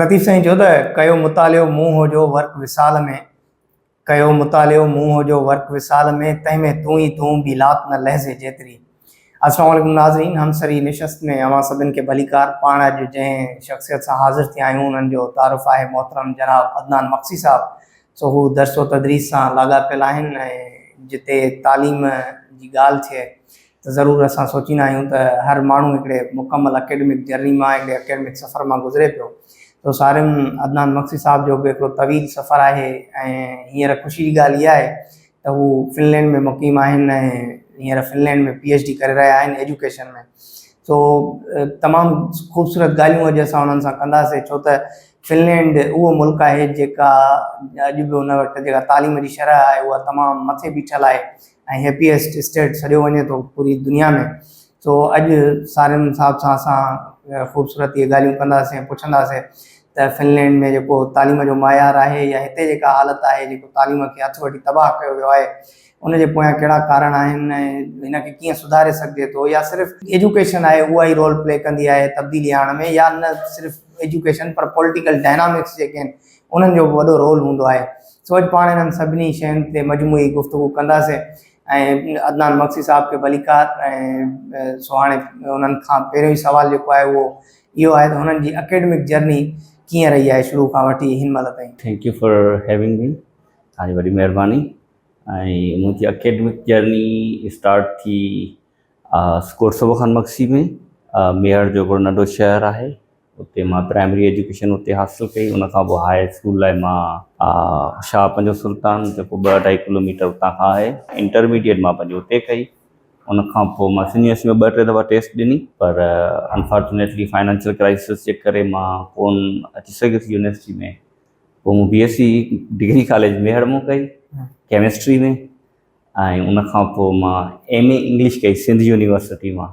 लतीफ़ साईं चओ त कयो मुतालियो मूं हो जो वर्क विसाल में, कयो मुतालियो मूं हो जो वर्क विसाल में, तंहिंमें तूं ई तूं भी लात न लहज़े जेतिरी। अस्सलाम वालेकुम नाज़रीन, हम सरी निशस्त में अवां सभिनि खे भलीकार। पाण अॼु जंहिं शख़्सियत सां हाज़िर थिया आहियूं उन्हनि जो तारुफ़ आहे मोहतरम जनाब अदनान मक्सी साहब। सो हू दरसो तदरीस सां लाॻापियल आहिनि ऐं जिते तालीम जी ॻाल्हि थिए त ज़रूरु असां सोचींदा आहियूं त हर माण्हू हिकिड़े मुकमल अकेडमिक जर्नी मां, हिकिड़े अकेडमिक सफ़र मां गुज़रे पियो। तो सारियुनि अदनान मक्सी साहब जो बि हिकिड़ो तवील सफ़र आहे ऐं हींअर ख़ुशी जी ॻाल्हि इहा आहे त हू फिनलैंड में मुक़ीम आहिनि ऐं हींअर फिनलैंड में PhD करे रहिया आहिनि एजुकेशन में। सो तमामु ख़ूबसूरत ॻाल्हियूं अॼु असां उन्हनि सां कंदासीं, छो त फिनलैंड उहो मुल्क आहे जेका अॼु बि उन वटि जेका तालीम जी शरह आहे उहा तमामु मथे बीठल आहे ऐं हैप्पीएस्ट स्टेट सॾियो वञे थो पूरी दुनिया में। सो अॼु सारियुनि साहब सां असां ख़ूबसूरत इहे ॻाल्हियूं कंदासीं ऐं पुछंदासीं त फिनलैंड में जेको तालीम जो मयार आहे या हिते जेका हालत आहे जेको तालीम खे हथु वठी तबाह कयो वियो आहे उनजे पोयां कहिड़ा कारण आहिनि ऐं हिनखे कीअं सुधारे सघिजे थो, या सिर्फ़ु एजुकेशन आहे उहा ई रोल प्ले कंदी आहे तब्दीली आणण में, या न सिर्फ़ु एजुकेशन पर पॉलिटिकल डायनामिक्स जेके आहिनि उन्हनि जो वॾो रोल हूंदो आहे। सो अॼु पाण इन्हनि सभिनी शयुनि ते मजमूई गुफ़्तगू कंदासीं ऐं अदनान मक्सी साहब खे भलीकार। ऐं सो हाणे उन्हनि खां पहिरियों ई सवाल जेको आहे उहो इहो आहे त हुननि जी अकेडमिक जर्नी कीअं रही आहे शुरू खां वठी हिन महिल ताईं। Thank U for having me, तव्हांजी वॾी महिरबानी। ऐं मुंहिंजी अकेडमिक जर्नी स्टार्ट थी कोटसबो ख़ान मक्सी में, मेहर जो हिकिड़ो नंढो शहर आहे, उते मां प्राइमरी एजुकेशन उते हासिलु कई। उनखां पोइ हाई स्कूल लाइ मां शाह पंजो सुल्तान जेको 2-2.5 किलोमीटर उतां खां आहे, इंटरमीडिएट मां पंहिंजी उते कई। उनखां पोइ मां सीनियर्स में 2-3 दफ़ा टेस्ट ॾिनी, पर अनफॉर्चुनेटली फाइनेंशियल क्राइसिस जे करे मां कोन अची सघियुसि यूनिवर्सिटी में। पोइ मूं BSc डिग्री कॉलेज मेहर मां कई केमिस्ट्री में, ऐं उनखां पोइ मां MA इंग्लिश कई सिंध यूनिवर्सिटी मां।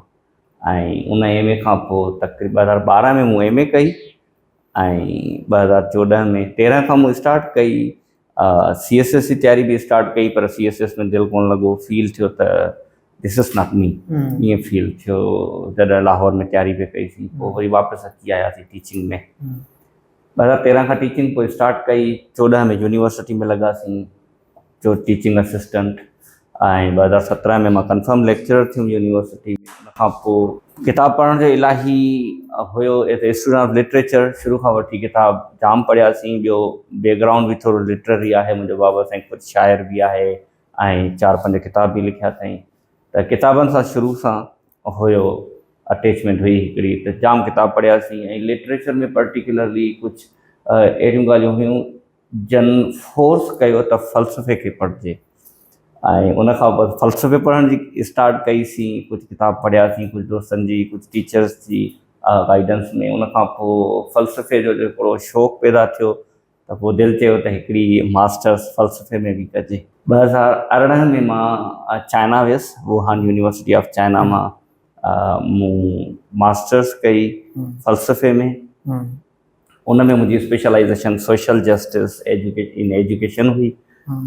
ऐं उन MA खां पोइ तक़रीबन 2012 में मूं MA कई ऐं 2014 में 13 खां मूं स्टार्ट कई CSS जी तयारी बि स्टार्ट कई, पर CSS में दिलि कोन लॻो, फील थियो त दिस इज़ नॉट मी। ईअं फील थियो जॾहिं लाहौर में तयारी पे कई थी। पोइ वरी वापसि अची आयासीं टीचिंग में। 2013 खां टीचिंग पोइ स्टार्ट कई, 14 में यूनिवर्सिटी में लॻासीं जो टीचिंग असिस्टेंट, ऐं 2017 में मां कंफर्म लेक्चरर थियुमि यूनिवर्सिटी में। उनखां पोइ किताब पढ़ण जो इलाही हुयो, as a student of literature शुरू खां वठी किताब जाम पढ़ियासीं। ॿियो बैकग्राउंड बि थोरो लिटरेरी आहे, मुंहिंजो बाबा साईं कुझु शाइर बि आहे ऐं 4-5 किताब बि लिखिया अथई, त किताबनि सां शुरू सां हुयो अटैचमेंट हुई हिकिड़ी, त जाम किताब पढ़ियासीं। ऐं लिटरेचर में पर्टिकुलरली कुझु अहिड़ियूं ॻाल्हियूं हुयूं जन फोर्स कयो त फ़लसफ़े खे पढ़िजे, ऐं उनखां पोइ फ़लसफ़े पढ़ण जी स्टार्ट कईसीं। कुझु किताब पढ़ियासीं, कुझु दोस्तनि जी, कुझु टीचर्स जी गाइडेंस में। उनखां पोइ फ़लसफ़े जो हिकिड़ो शौक़ु पैदा थियो त पोइ दिलि चयो त हिकिड़ी मास्टर्स फ़लसफ़े में बि कजे। 2018 में मां चाइना वियुसि, वुहान यूनिवर्सिटी ऑफ चाइना मां मूं मास्टर्स कई फ़लसफ़े में। उन में मुंहिंजी specialisation social justice in education हुई।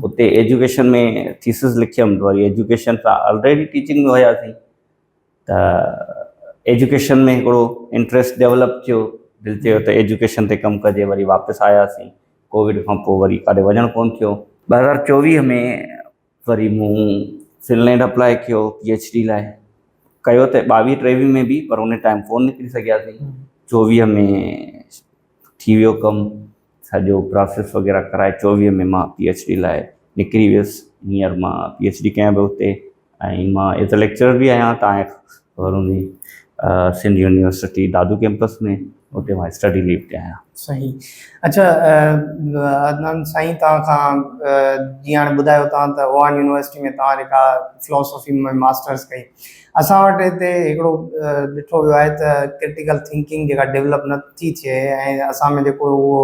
उते एजुकेशन में थीसिस लिखियमि, वरी एजुकेशन सां ऑलरेडी टीचिंग में हुयासीं त एजुकेशन में हिकिड़ो इंट्रस्ट डेवलप थियो। दिलि चयो त एजुकेशन ते कमु कजे। वरी वापसि आयासीं, कोविड खां पोइ वरी काॾे वञणु कोन थियो। 2024 में वरी मूं फिनलैंड अप्लाई कयो PhD लाइ, कयो त 22-23 में बि, पर उन टाइम कोन निकिरी सघियासीं। 24 में थी वियो कमु, सॼो प्रोसेस वग़ैरह कराए 24 में मां PhD लाइ निकिरी वियुसि। हींअर मां PhD कयां पियो उते, ऐं मां एज़ अ लेक्चरर बि आहियां तव्हांजे ख़बर हूंदी सिंध यूनिवर्सिटी दादू कैंपस में, उते मां स्टडी लीव ते आहियां। सही। अच्छा, अदनान साईं तव्हां खां जीअं हाणे ॿुधायो तव्हां त वुहान यूनिवर्सिटी में तव्हां जेका फ़िलोसॉफी में मास्टर्स कई, असां वटि हिते हिकिड़ो ॾिठो वियो आहे त क्रिटिकल थिंकिंग जेका डेवलप नथी थिए ऐं असां में जेको उहो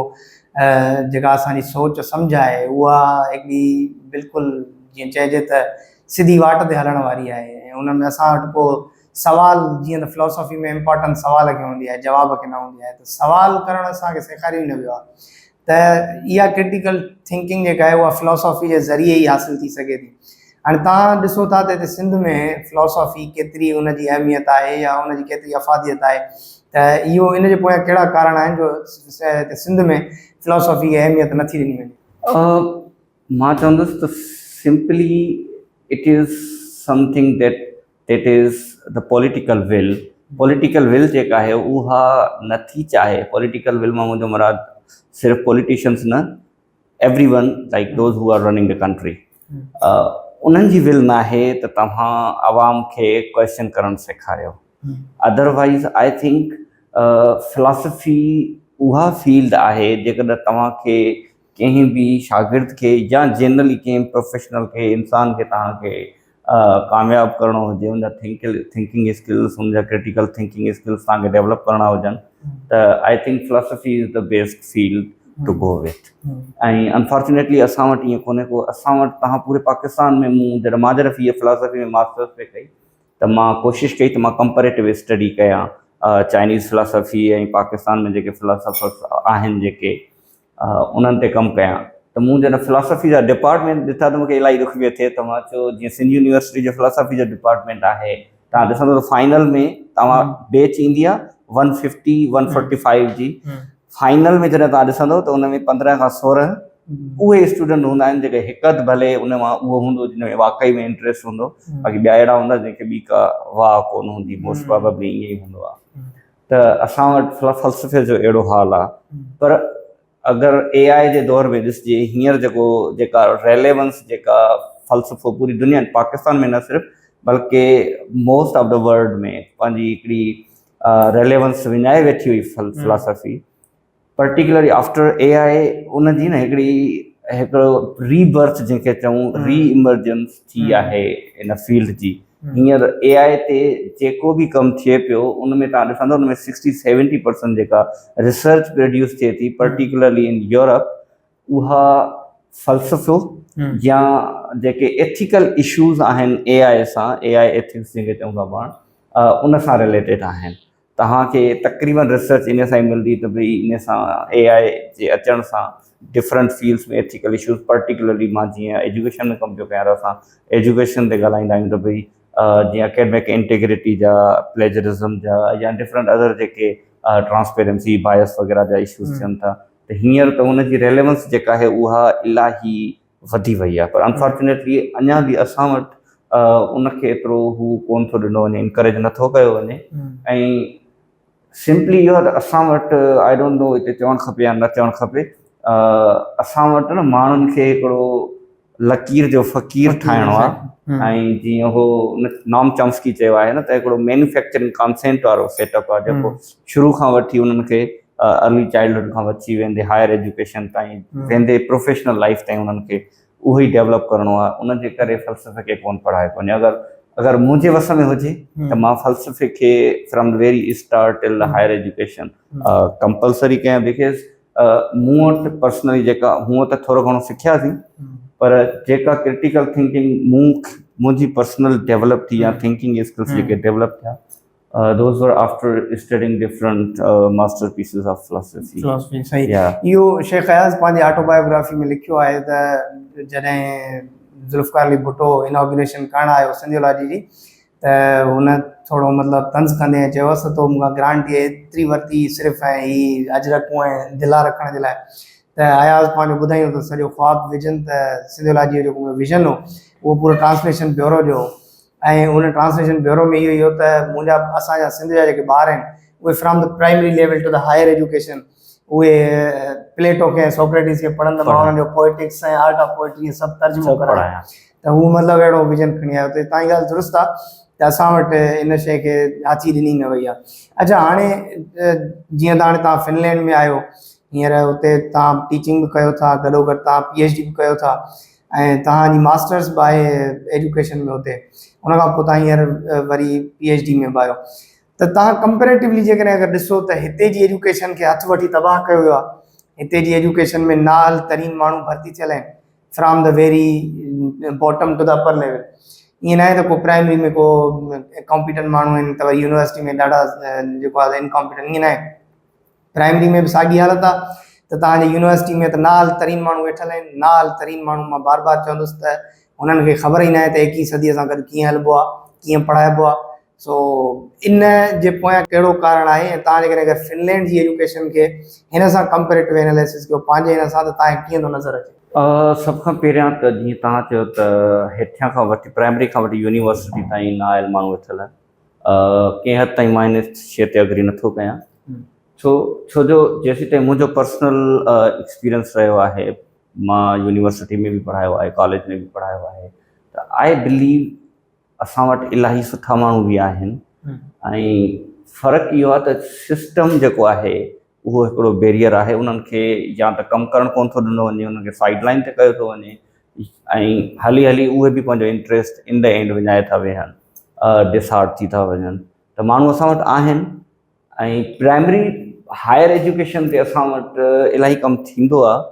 जेका असांजी सोच सम्झ आहे उहा हिकिड़ी बिल्कुलु जीअं चइजे त सिधी वाट ते हलण वारी आहे। ऐं उन में असां वटि को सवाल, जीअं त फ़िलोसॉफी में इम्पोर्टेंट सवाल खे हूंदी आहे, जवाब खे न हूंदी आहे, त सवाल करणु असांखे सेखारियो ई न वियो आहे। त इहा क्रिटिकल थिंकिंग जेका आहे उहा फ़िलोसॉफी जे ज़रिए ई हासिलु थी सघे थी। हाणे तव्हां ॾिसो था त हिते सिंध में फ़िलोसॉफी केतिरी उनजी अहमियत आहे या उनजी केतिरी अफ़ादियत आहे, त त इहो इन जे पोयां कहिड़ा कारण आहिनि जो हिते सिंध में फिलोसॉफी खे अहमियत नथी ॾिनी वञे? मां चवंदुसि त simply it is something that is the political will जेका आहे उहा नथी चाहे। पॉलिटिकल विल मां मुंहिंजो मुराद सिर्फ़ु पॉलिटिशियंस न, everyone like those who are running the country, उन्हनि जी विल न आहे त तव्हां आवाम खे क्वेश्चन करणु सेखारियो। अदरवाइज़ आई थिंक फिलॉसफी उहा फील्ड आहे जेकॾहिं तव्हांखे कंहिं बि शागिर्द खे या जनरली कंहिं प्रोफेशनल खे इंसान खे तव्हांखे कामयाबु करिणो हुजे, उनजा थिंकिंग स्किल्स, उनजा क्रिटिकल थिंकिंग स्किल्स तव्हांखे डेवलप करणा हुजनि त I think philosophy is the best field to go with. ऐं अनफॉर्चुनेटली असां वटि ईअं कोन्हे को। असां वटि तव्हां पूरे पाकिस्तान में जॾहिं मां हीअ फिलॉसफी में मास्टर्स पे कई त मां कोशिशि कई त मां कंपेरेटिव स्टडी कयां चाइनीज़ फिलॉसफी ऐं पाकिस्तान में जेके फिलॉसफर्स आहिनि जेके उन्हनि ते कमु कयां। त मूं जॾहिं फिलॉसफी जा डिपार्टमेंट ॾिठा त मूंखे इलाही दुख पियो थिए। त मां चयो जीअं सिंध यूनिवर्सिटी जो फिलॉसफी जो डिपार्टमेंट आहे, तव्हां ॾिसंदो त फाइनल में तव्हां बैच ईंदी आहे 150 145 जी, फाइनल में जॾहिं तव्हां ॾिसंदो त उन में 15 खां 16 उहे स्टूडेंट हूंदा आहिनि जेके हिकु अधु भले उन मां उहो हूंदो जिन में वाक़ई में इंट्रस्ट हूंदो, बाक़ी ॿिया अहिड़ा हूंदा जंहिंखे ॿी का वाह कोन हूंदी, मोस्ट प्रोबेबली ईअं ई हूंदो आहे। त असां वटि फ़लसफ़े जो अहिड़ो हाल आहे। पर अगरि AI जे दौर में ॾिसिजे हींअर जेका रेलेवेंस जेका फ़लसफ़ो पूरी दुनिया पाकिस्तान में न सिर्फ़ु बल्कि मोस्ट ऑफ द वर्ल्ड में पंहिंजी हिकिड़ी रेलेवेंस विञाए वेठी हुई फिलॉसफी, पर्टिकुलरली आफ्टर AI उनजी न हिकिड़ो रीबर्थ जंहिंखे चऊं, री इमर्जेंस थी आहे इन फील्ड जी। हींअर AI ते जेको बि कमु थिए पियो उन में तव्हां ॾिसंदो उन में 60-70% जेका रिसर्च प्रोड्यूस थिए थी पर्टिकुलरली इन यूरोप, उहा फ़लसफ़ो या जेके एथिकल इशूज़ आहिनि AI सां, AI एथिक्स जंहिंखे चऊं था पाण, उन सां रिलेटेड आहिनि। तव्हांखे तक़रीबन रिसर्च इन सां ई मिलंदी त भई इन सां AI जे अचण सां डिफरेंट फील्ड्स में एथिकल इशूज़, पर्टिकुलरली मां जीअं एजुकेशन में कमु पियो कयां त असां एजुकेशन ते ॻाल्हाईंदा आहियूं त भई जीअं अकेडमिक इंटीग्रिटी जा, प्लेजरिज़म जा या डिफरेंट अदर जेके ट्रांसपेरेंसी बायस वग़ैरह जा इशूज़ थियनि था, त हींअर त हुनजी रेलेवेंस जेका आहे उहा इलाही वधी वई आहे। पर अनफॉर्चुनेटली अञा बि असां वटि उनखे एतिरो हू कोन थो ॾिनो वञे, इनकरेज नथो कयो वञे। ऐं सिंपली इहो आहे त असां वटि आई डोंट नो हिते चवणु खपे या न चवणु खपे, असां वटि न माण्हुनि खे हिकिड़ो लकीर जो फ़क़ीर ठाहिणो आहे। ऐं जीअं हो नॉम चॉम्स्की चयो आहे न त हिकिड़ो मैन्युफैक्चरिंग कॉन्सेंट वारो सेटअप आहे जेको शुरू खां वठी उन्हनि खे अर्ली चाइल्डहुड खां अची वेंदे हायर एजुकेशन ताईं वेंदे प्रोफेशनल लाइफ ताईं उन्हनि खे उहो ई डेवलप करिणो आहे। उनजे करे फ़लसफ़े खे कोन पढ़ाए वञे। अगरि मुंहिंजे वस में हुजे त मां फ़लसफ़े खे from the very start till the higher education compulsory कयां, बिकॉज़ मूं वटि पर्सनली जेका हूअं त थोरो घणो सिखियासीं, पर जेका क्रिटिकल थिंकिंग मुंहिंजी पर्सनल डेवलप थी या थिंकिंग स्किल्स जेके डेवलप थिया, those were after studying different masterpieces of philosophy. सही। इहो शेख अयाज़ पंहिंजी ऑटोबायोग्राफी में लिखियो आहे त जॾहिं ज़ुल्फ़िकार अली भुट्टो इनॉग्रेशन करणु आयो सिंधियोलॉजी जी, त हुन थोरो मतिलबु तंज़ कंदे चयोसि तो मूंखां ग्रांट एतिरी वरिती सिर्फ़ु ऐं हीअ अजरकूं ऐं दिला रखण जे लाइ। त अयाज़ पंहिंजो ॿुधायूं त सॼो ख्वाबु विजन त सिंधियोलॉजी जो जेको विजन हो उहो पूरो ट्रांसलेशन ब्यूरो जो, ऐं उन ट्रांसलेशन ब्यूरो में इहो ई हो त मुंहिंजा असांजा सिंध जा जेके ॿार आहिनि उहे from the primary level to the higher education उहे प्लेटो खे सोक्रेटिस खे पढ़नि त मां उन्हनि जो पोइटिक्स ऐं आर्ट ऑफ पोइट्री सभु तर्जुमो करायां। त हू मतिलबु अहिड़ो विजन खणी आयो। त तव्हांजी ॻाल्हि दुरुस्त आहे त असां वटि इन शइ खे आची ॾिनी न वई आहे। अच्छा, हाणे जीअं त हाणे तव्हां फिनलैंड में आहियो, हींअर हुते तव्हां टीचिंग बि कयो था, गॾोगॾु तव्हां PhD बि कयो था ऐं तव्हांजी मास्टर्स बि आहे एजुकेशन में हुते, उन खां पोइ तव्हां हींअर वरी PhD में बि आहियो। त तव्हां कंपेरेटिवली जेकॾहिं अगरि ॾिसो त हिते जी एजुकेशन खे हथु वठी तबाह कयो वियो आहे। हिते जी एजुकेशन में नाल तरीन माण्हू भर्ती थियल आहिनि from the very bottom to the upper level. ईअं न आहे त को प्राइमरी में को कॉम्पिटेंट माण्हू आहिनि त वरी यूनिवर्सिटी में ॾाढा जेको आहे इनकॉम्पिटेंट, ईअं न आहे। प्राइमरी में बि साॻी हालत आहे त तव्हांजी यूनिवर्सिटी में त नाल तरीन माण्हू वेठल आहिनि, नाल तरीन माण्हू। मां बार बार चवंदुसि त हुननि खे ख़बर ई न आहे त 21 सदीअ सां गॾु कीअं हलिबो आहे, कीअं पढ़ाइबो आहे। सो इन जे पोयां कहिड़ो कारण आहे ऐं तव्हां जेकॾहिं अगरि फिनलैंड जी एजुकेशन खे हिन सां कंपेरेटिव एनालिसिस कयो पंहिंजे हिन सां, त तव्हांखे कीअं थो नज़र अचे? सभ खां पहिरियां त जीअं तव्हां चयो त हेठियां खां वठी प्राइमरी खां वठी यूनिवर्सिटी ताईं न आयल माण्हू वेठल आहिनि। कंहिं हद ताईं मां हिन शइ ते अग्री नथो कयां, छो जो जेसीं ताईं मुंहिंजो पर्सनल एक्सपीरियंस रहियो आहे, मां यूनिवर्सिटी में बि पढ़ायो आहे, कॉलेज में बि पढ़ायो आहे, त आई बिलीव असां वटि इलाही सुठा माण्हू बि आहिनि। ऐं फ़र्क़ु इहो आहे त सिस्टम जेको आहे उहो हिकिड़ो बैरियर आहे। उन्हनि खे या त कमु करणु कोन थो ॾिनो वञे, उन्हनि खे साइड लाइन ते कयो थो वञे, ऐं हली हली उहे बि पंहिंजो इंट्रस्ट इन द एंड विञाए था वेहनि, डिसहार्ड थी था वञनि। त माण्हू असां वटि आहिनि, ऐं प्राइमरी हायर एजुकेशन ते असां वटि इलाही कमु थींदो आहे।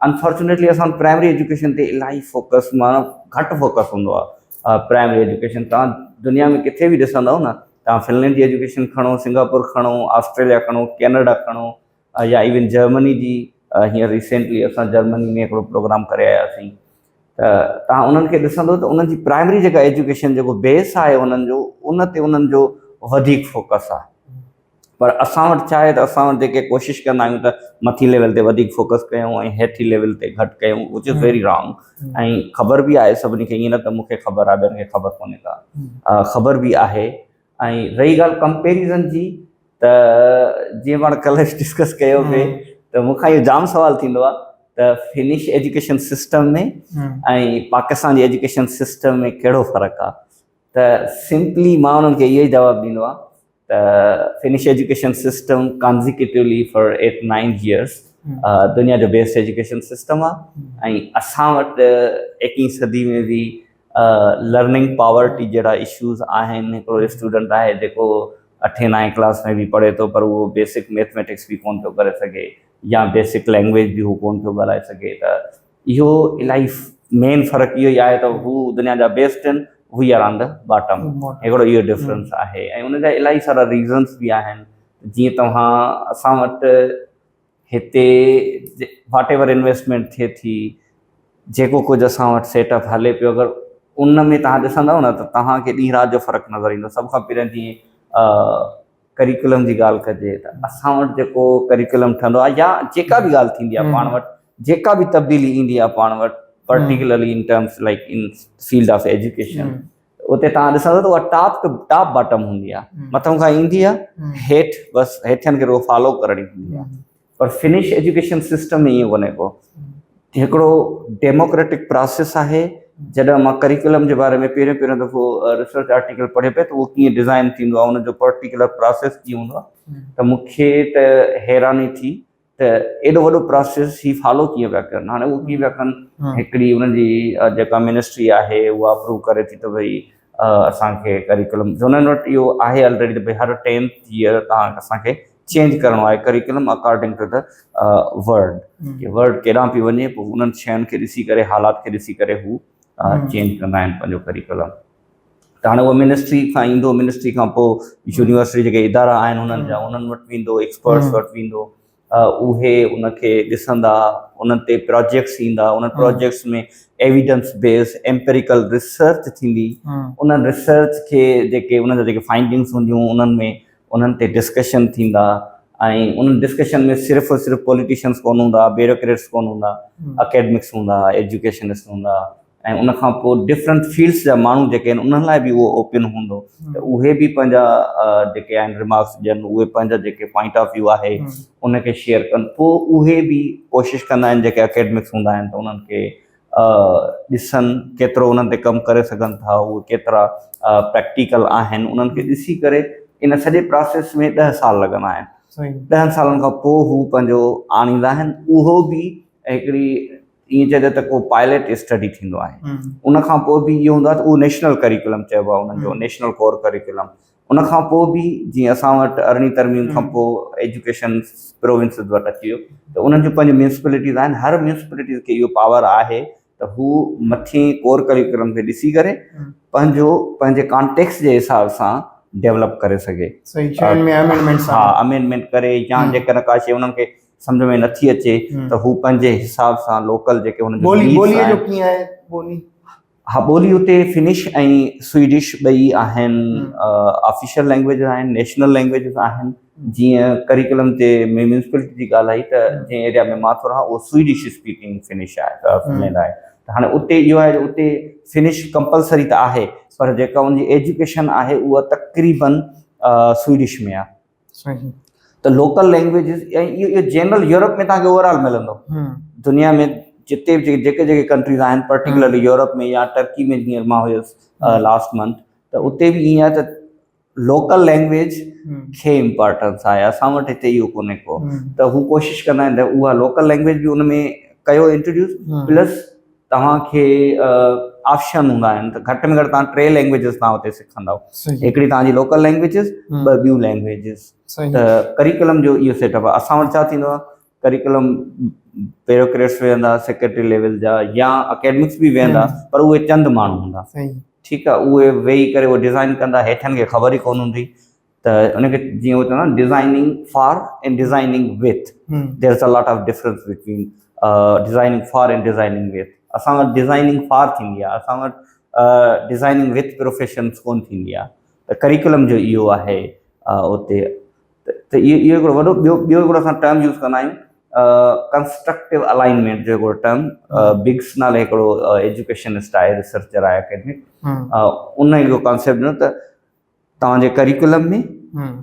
अनफॉर्चुनेटली असां प्राइमरी एजुकेशन ते इलाही फोकस, माना घटि फोकस हूंदो आहे। प्राइमरी एजुकेशन तव्हां दुनिया में किथे बि ॾिसंदव न, तव्हां फिनलैंड जी एजुकेशन खणो, सिंगापुर खणो, ऑस्ट्रेलिया खणो, कैनेडा खणो, या इवन जर्मनी जी। हींअर रिसेंटली असां जर्मनी में हिकिड़ो प्रोग्राम करे आयासीं, त तव्हां उन्हनि खे ॾिसंदव त उन्हनि जी प्राइमरी जेका एजुकेशन जेको बेस आहे उन्हनि जो, उन ते उन्हनि जो वधीक फोकस आहे। पर असां वटि छा आहे त असां वटि जेके कोशिशि कंदा आहियूं त मथी लेवल ते वधीक फोकस कयूं ऐं हेठी लेवल ते घटि कयूं, विच इज़ वेरी रॉन्ग। ऐं ख़बर बि आहे सभिनी खे, ईअं न त मूंखे ख़बर आहे ॿियनि खे ख़बर कोन्हे का, ख़बर बि आहे। ऐं रही ॻाल्हि कंपेरिज़न जी, त जीअं पाण कल्ह डिस्कस कयो पिए, त मूंखां इहो जाम सुवालु थींदो आहे त फिनिश एजुकेशन सिस्टम में ऐं पाकिस्तान जी एजुकेशन सिस्टम में कहिड़ो फ़र्क़ु आहे। त सिंपली मां उन्हनि खे इहो ई जवाबु ॾींदो आहे त finish education system consecutively for 8-9 years दुनिया जो बेस्ट एजुकेशन सिस्टम आहे। ऐं असां वटि 21वीं सदी में बि लर्निंग पॉवर्टी जहिड़ा इशूज़ आहिनि। हिकिड़ो स्टूडेंट आहे जेको 8-9 क्लास में बि पढ़े थो, पर उहो बेसिक मैथमेटिक्स बि कोन थो करे सघे, या बेसिक लैंग्वेज बि हू कोन थो ॻाल्हाए सघे। त इहो इलाही मेन फ़र्क़ु इहो ई आहे त हू दुनिया जा बेस्ट आहिनि, we are on the bottom. हिकिड़ो इहो डिफरेंस आहे। ऐं उनजा इलाही सारा रीज़न्स बि आहिनि। जीअं तव्हां असां वटि हिते वाट एवर इन्वेस्टमेंट थिए थी, जेको कुझु असां वटि सेटअप हले पियो, अगरि उन में तव्हां ॾिसंदव न त तव्हांखे ॾींहुं राति जो फ़र्क़ु नज़र ईंदो। सभ खां पहिरियों जीअं करिकुलम जी ॻाल्हि कजे त असां वटि जेको करिकुलम ठहंदो आहे, या जेका बि ॻाल्हि थींदी आहे पाण वटि, जेका बि तब्दीली ईंदी आहे पाण वटि, particularly in terms like in field of education, उते तव्हां ॾिसंदव त उहा टॉप बॉटम हूंदी आहे, मथां खां ईंदी आहे, हेठि बसि हेठियनि खे रुॻो फॉलो करणी हूंदी आहे। पर फिनिश एजुकेशन सिस्टम में ईअं कोन्हे को। हिकिड़ो डेमोक्रेटिक प्रोसेस आहे। जॾहिं मां करिकुलम जे बारे में पहिरियों दफ़ो रिसर्च आर्टिकल पढ़े पियो त उहो कीअं डिज़ाइन थींदो आहे, उनजो पर्टिकुलर प्रोसेस कीअं हूंदो आहे, त मूंखे त हैरानी थी त एॾो वॾो प्रोसेस ही फॉलो कीअं पिया कनि। हाणे उहो कीअं पिया कनि, हिकिड़ी उन्हनि जी जेका मिनिस्ट्री आहे उहा अप्रूव करे थी त भई असांखे करिकुलम, हुननि वटि इहो आहे ऑलरेडी त भई हर 10th year असांखे चेंज करिणो आहे curriculum according to the world, कि वर्ड केॾांहुं पई वञे, पोइ उन्हनि शयुनि खे ॾिसी करे, हालात खे ॾिसी करे हू चेंज कंदा आहिनि पंहिंजो करिकुलम। त हाणे उहो मिनिस्ट्री खां ईंदो, मिनिस्ट्री खां पोइ यूनिवर्सिटी जेके इदारा आहिनि उन्हनि जा, उन्हनि वटि वेंदो, एक्सपर्ट्स वटि वेंदो, उहे उनखे ॾिसंदा, उन्हनि ते प्रोजेक्ट्स ईंदा, उन्हनि प्रोजेक्ट्स में एविडेंस बेस्ड एम्पेरिकल रिसर्च थींदी। उन्हनि रिसर्च खे जेके उन्हनि जा जेके फाइंडिंग्स हूंदियूं उन्हनि में उन्हनि ते डिस्कशन थींदा। ऐं उन डिस्कशन में सिर्फ़ु पॉलिटिशियंस कोन हूंदा, ब्यूरोक्रेट्स कोन हूंदा, अकेडमिक्स हूंदा, एजुकेशनिस्ट हूंदा, ऐं उनखां पोइ डिफरेंट फील्ड्स जा माण्हू जेके आहिनि उन्हनि लाइ बि उहो ओपन हूंदो, त उहे बि पंहिंजा जेके आहिनि रिमार्क्स ॾियनि, उहे पंहिंजा जेके पॉइंट ऑफ व्यू आहे उनखे शेयर कनि। पोइ उहे बि कोशिशि कंदा आहिनि जेके अकेडमिक्स हूंदा आहिनि त उन्हनि खे ॾिसनि केतिरो उन्हनि ते कमु करे सघनि था, उहे केतिरा प्रैक्टिकल आहिनि, उन्हनि खे ॾिसी करे इन सॼे प्रोसेस में 10 साल लॻंदा आहिनि। 10 सालनि खां पोइ हू पंहिंजो आणींदा आहिनि। उहो बि हिकिड़ी ईअं चइजे त को पायलट स्टडी थींदो आहे। उनखां पोइ बि इहो हूंदो आहे त उहो नेशनल करिकुलम चइबो आहे उन्हनि जो, नेशनल कोर करिकुलम। उनखां पोइ बि जीअं असां वटि 18वीं तरमीम खां पोइ एजुकेशन प्रोविंसिस वटि अची वियो, त उन्हनि जूं पंहिंजूं म्यूनिसिपैलिटीज़ आहिनि। हर म्यूनिसिपैलिटीज़ खे इहो पावर आहे त हू मथे कोर करिकुलम खे ॾिसी करे पंहिंजे कॉन्टेक्स्ट जे हिसाब सां डेवलप करे सघे। अमेंडमेंट करे, या जेकॾहिं का शइ उन्हनि खे सम्झ में नथी अचे त हू पंहिंजे हिसाब सां लोकल जेके हुननि हा ॿोली उते फिनिश ऐं स्वीडिश ॿई आहिनि, ऑफिशियल लैंग्वेजिस आहिनि, नेशनल लैंग्वेजिस आहिनि। जीअं करिकुलम ते म्यूनिसिपलिटी जी ॻाल्हि आई त जंहिं एरिया में मां थो रहां उहो स्वीडिश स्पीकिंग फिनिश आहे, फिनलैंड आहे। त हाणे उते इहो आहे उते फिनिश कंपलसरी त आहे, पर जेका उनजी एजुकेशन आहे उहा तक़रीबन स्वीडिश में आहे। सही। त लोकल लैंग्वेजिस ऐं इहो जनरल यूरोप में तव्हांखे ओवरऑल मिलंदो, दुनिया में जिते बि जेके जेके कंट्रीज़ आहिनि, पर्टिकुलरली यूरोप में या टर्की में, जीअं मां हुयुसि लास्ट मंथ, त उते बि ईअं आहे त लोकल लैंग्वेज खे इम्पोर्टेंस आहे। असां वटि हिते इहो कोन्हे को, त हू कोशिशि कंदा आहिनि त उहा लोकल लैंग्वेज बि उन में कयो इंट्रोड्यूस, प्लस तव्हांखे ऑप्शन हूंदा आहिनि त घटि में घटि तव्हां 3 लैंग्वेजिस तव्हां हुते सिखंदव, हिकिड़ी तव्हांजी लोकल लैंग्वेजिस, 2 ॿियूं लैंग्वेजिस। त करिकुलम जो इहो सेटअप आहे। असां वटि छा थींदो आहे, करिकुलम ब्यूरोक्रेट्स वेहंदा, सेक्रेटरी लेवल जा या अकेडमिक्स बि वेहंदा, पर उहे चंद माण्हू हूंदा, ठीकु आहे। उहे वेही करे उहो डिज़ाइन कंदा, हेठनि खे ख़बर ई कोन हूंदी। त उनखे जीअं उहो चवंदा आहिनि designing for and designing with, there is a lot of difference between designing for and designing with. असां वटि डिज़ाइनिंग फॉर थींदी आहे, असां वटि डिज़ाइनिंग विथ प्रोफेशन्स कोन थींदी आहे। त करिकुलम जो इहो आहे उते। त इहो हिकिड़ो वॾो ॿियो हिकिड़ो असां टर्म यूज़ कंदा आहियूं, कंस्ट्रक्टिव अलाइनमेंट जो हिकिड़ो टर्म, बिग्स नाले हिकिड़ो एजुकेशनिस्ट आहे, रिसर्चर आहे, एकेडमिक, उन हिकिड़ो कॉन्सेप्ट ॾिनो त तव्हांजे करिकुलम में,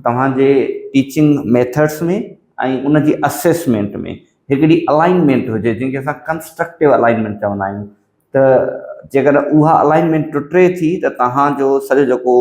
तव्हांजे टीचिंग मेथड्स में ऐं उनजी असेसमेंट में हिकिड़ी अलाइनमेंट हुजे, जंहिंखे असां कंस्ट्रक्टिव अलाइनमेंट चवंदा आहियूं। त जेकॾहिं उहा अलाइनमेंट टुटे थी त तव्हांजो सॼो जेको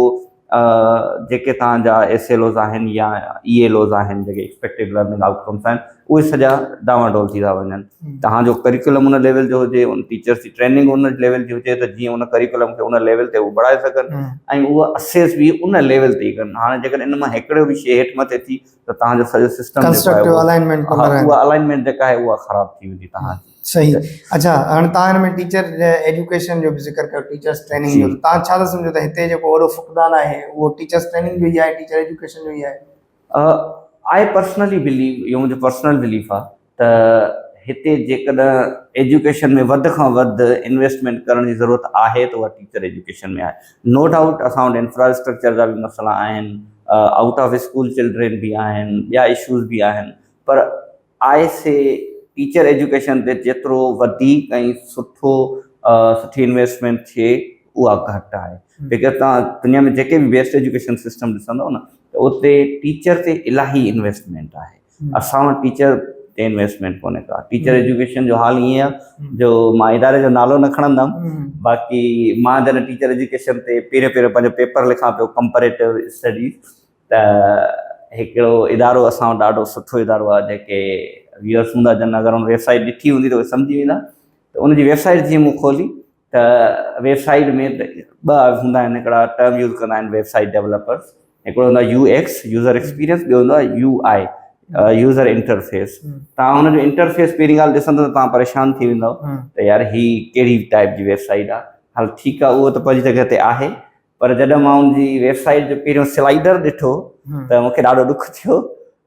जेके तव्हांजा SLOs आहिनि या ELOs आहिनि, जेके एक्सपेक्टेड लर्निंग आउटकम्स आहिनि, उहे सॼा डावाडोल थी था वञनि। तव्हांजो करिकुलम उन लेवल जो हुजे, उन टीचर्स जी ट्रेनिंग उन लेवल जी हुजे, त जीअं उन करिकुलम खे उन लेवल ते उहे बढ़ाए सघनि ऐं उहा असेस बि उन लेवल ते ई कनि। हाणे जेकॾहिं इन मां हिकिड़ो बि शइ हेठि मथे थी त तव्हांजो सॼो सिस्टम उहा अलाइनमेंट जेका आहे उहा ख़राबु थी वेंदी तव्हांजी। सही। अच्छा, हाणे तव्हां हिन में टीचर एजुकेशन जो बि ज़िक्र कयो, टीचर्स ट्रेनिंग जो, तव्हां छा था सम्झो त हिते जेको वॾो फुक़दान आहे उहो टीचर्स ट्रेनिंग जो ई आहे, टीचर एजुकेशन जो ई आहे? आई पर्सनली बिलीव, इहो मुंहिंजो पर्सनल बिलीफ आहे त हिते जेकॾहिं एजुकेशन में वधि खां वधि इन्वेस्टमेंट करण जी ज़रूरत आहे त उहा टीचर एजुकेशन में आहे। नो डाउट असां वटि इंफ्रास्ट्रक्चर जा बि मसइला आहिनि, आउट ऑफ स्कूल चिल्ड्रेन बि आहिनि, ॿिया इशूज़ बि आहिनि, पर आई से टीचर एजुकेशन ते जेतिरो वधीक ऐं सुठी इन्वेस्टमेंट थिए उहा घटि आहे। जेकर तव्हां दुनिया में जेके बि बेस्ट एजुकेशन सिस्टम ॾिसंदव न, त उते टीचर ते इलाही इन्वेस्टमेंट आहे। असां वटि टीचर ते इन्वेस्टमेंट कोन्हे का। टीचर एजुकेशन जो हाल ईअं आहे जो मां इदारे जो नालो न खणंदुमि, बाक़ी मां जॾहिं टीचर एजुकेशन ते पहिरियों पंहिंजो पेपर लिखां पियो कंपेरेटिव स्टडीज़, त हिकिड़ो इदारो असां वटि ॾाढो सुठो इदारो आहे, जेके व्यूअर्स हूंदा जन अगरि हुन वेबसाइट ॾिठी हूंदी त उहे सम्झी वेंदा। त उनजी वेबसाइट जीअं मूं खोली त वेबसाइट में त 2 हूंदा आहिनि, हिकिड़ा टर्म यूज़ कंदा आहिनि वेबसाइट डेवलपर्स, हिकिड़ो हूंदो आहे UX यूज़र एक्सपीरियंस, ॿियो हूंदो आहे UI यूज़र इंटरफेस। तव्हां हुनजो इंटरफेस पहिरीं ॻाल्हि ॾिसंदव त तव्हां परेशान थी वेंदव त यार ही कहिड़ी टाइप जी वेबसाइट आहे। हल ठीकु आहे, उहो त पंहिंजी जॻह ते आहे, पर जॾहिं मां हुनजी वेबसाइट जो पहिरियों स्लाइडर ॾिठो त मूंखे ॾाढो ॾुख थियो।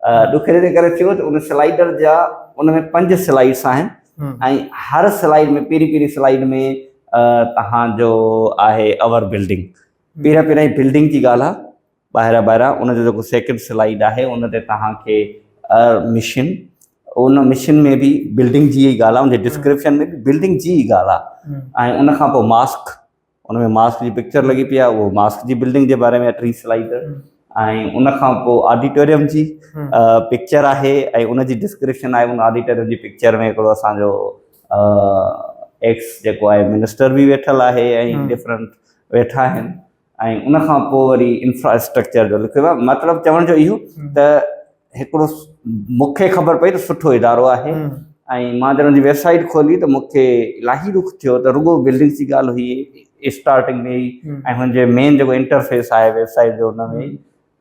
ॾुख इन करे थियो त उन स्लाइडर जा उन में 5 स्लाइड्स आहिनि ऐं हर स्लाइड में पहिरीं स्लाइड में तव्हांजो आहे अवर बिल्डिंग, पहिरियां ई बिल्डिंग जी ॻाल्हि आहे, ॿाहिरां उनजो जेको सेकेंड स्लाइड आहे उन ते तव्हांखे मिशन, उन मिशन में बि बिल्डिंग जी ई ॻाल्हि आहे, उनजे डिस्क्रिप्शन में बि बिल्डिंग जी ई ॻाल्हि आहे। ऐं उन खां पोइ मास्क, उन में मास्क जी पिक्चर लॻी पई आहे, उहो मास्क जी बिल्डिंग जे बारे में 3 स्लाइड। ऐं उन खां पोइ ऑडिटोरियम जी पिक्चर आहे ऐं उनजी डिस्क्रिप्शन आहे। उन ऑडिटोरियम जी पिक्चर में हिकिड़ो असांजो एक्स जेको आहे मिनिस्टर बि वेठल आहे ऐं डिफरेंट वेठा आहिनि। ऐं उन खां पोइ वरी इंफ्रास्ट्रक्चर जो लिखियो आहे। मतिलबु चवण जो इहो त हिकिड़ो मूंखे ख़बर पई त सुठो इदारो आहे। ऐं मां जॾहिं हुनजी वेबसाइट खोली त मूंखे इलाही दुख थियो त रुॻो बिल्डिंग जी ॻाल्हि हुई स्टार्टिंग में ई, ऐं हुनजे मेन जेको इंटरफेस आहे वेबसाइट जो हुन में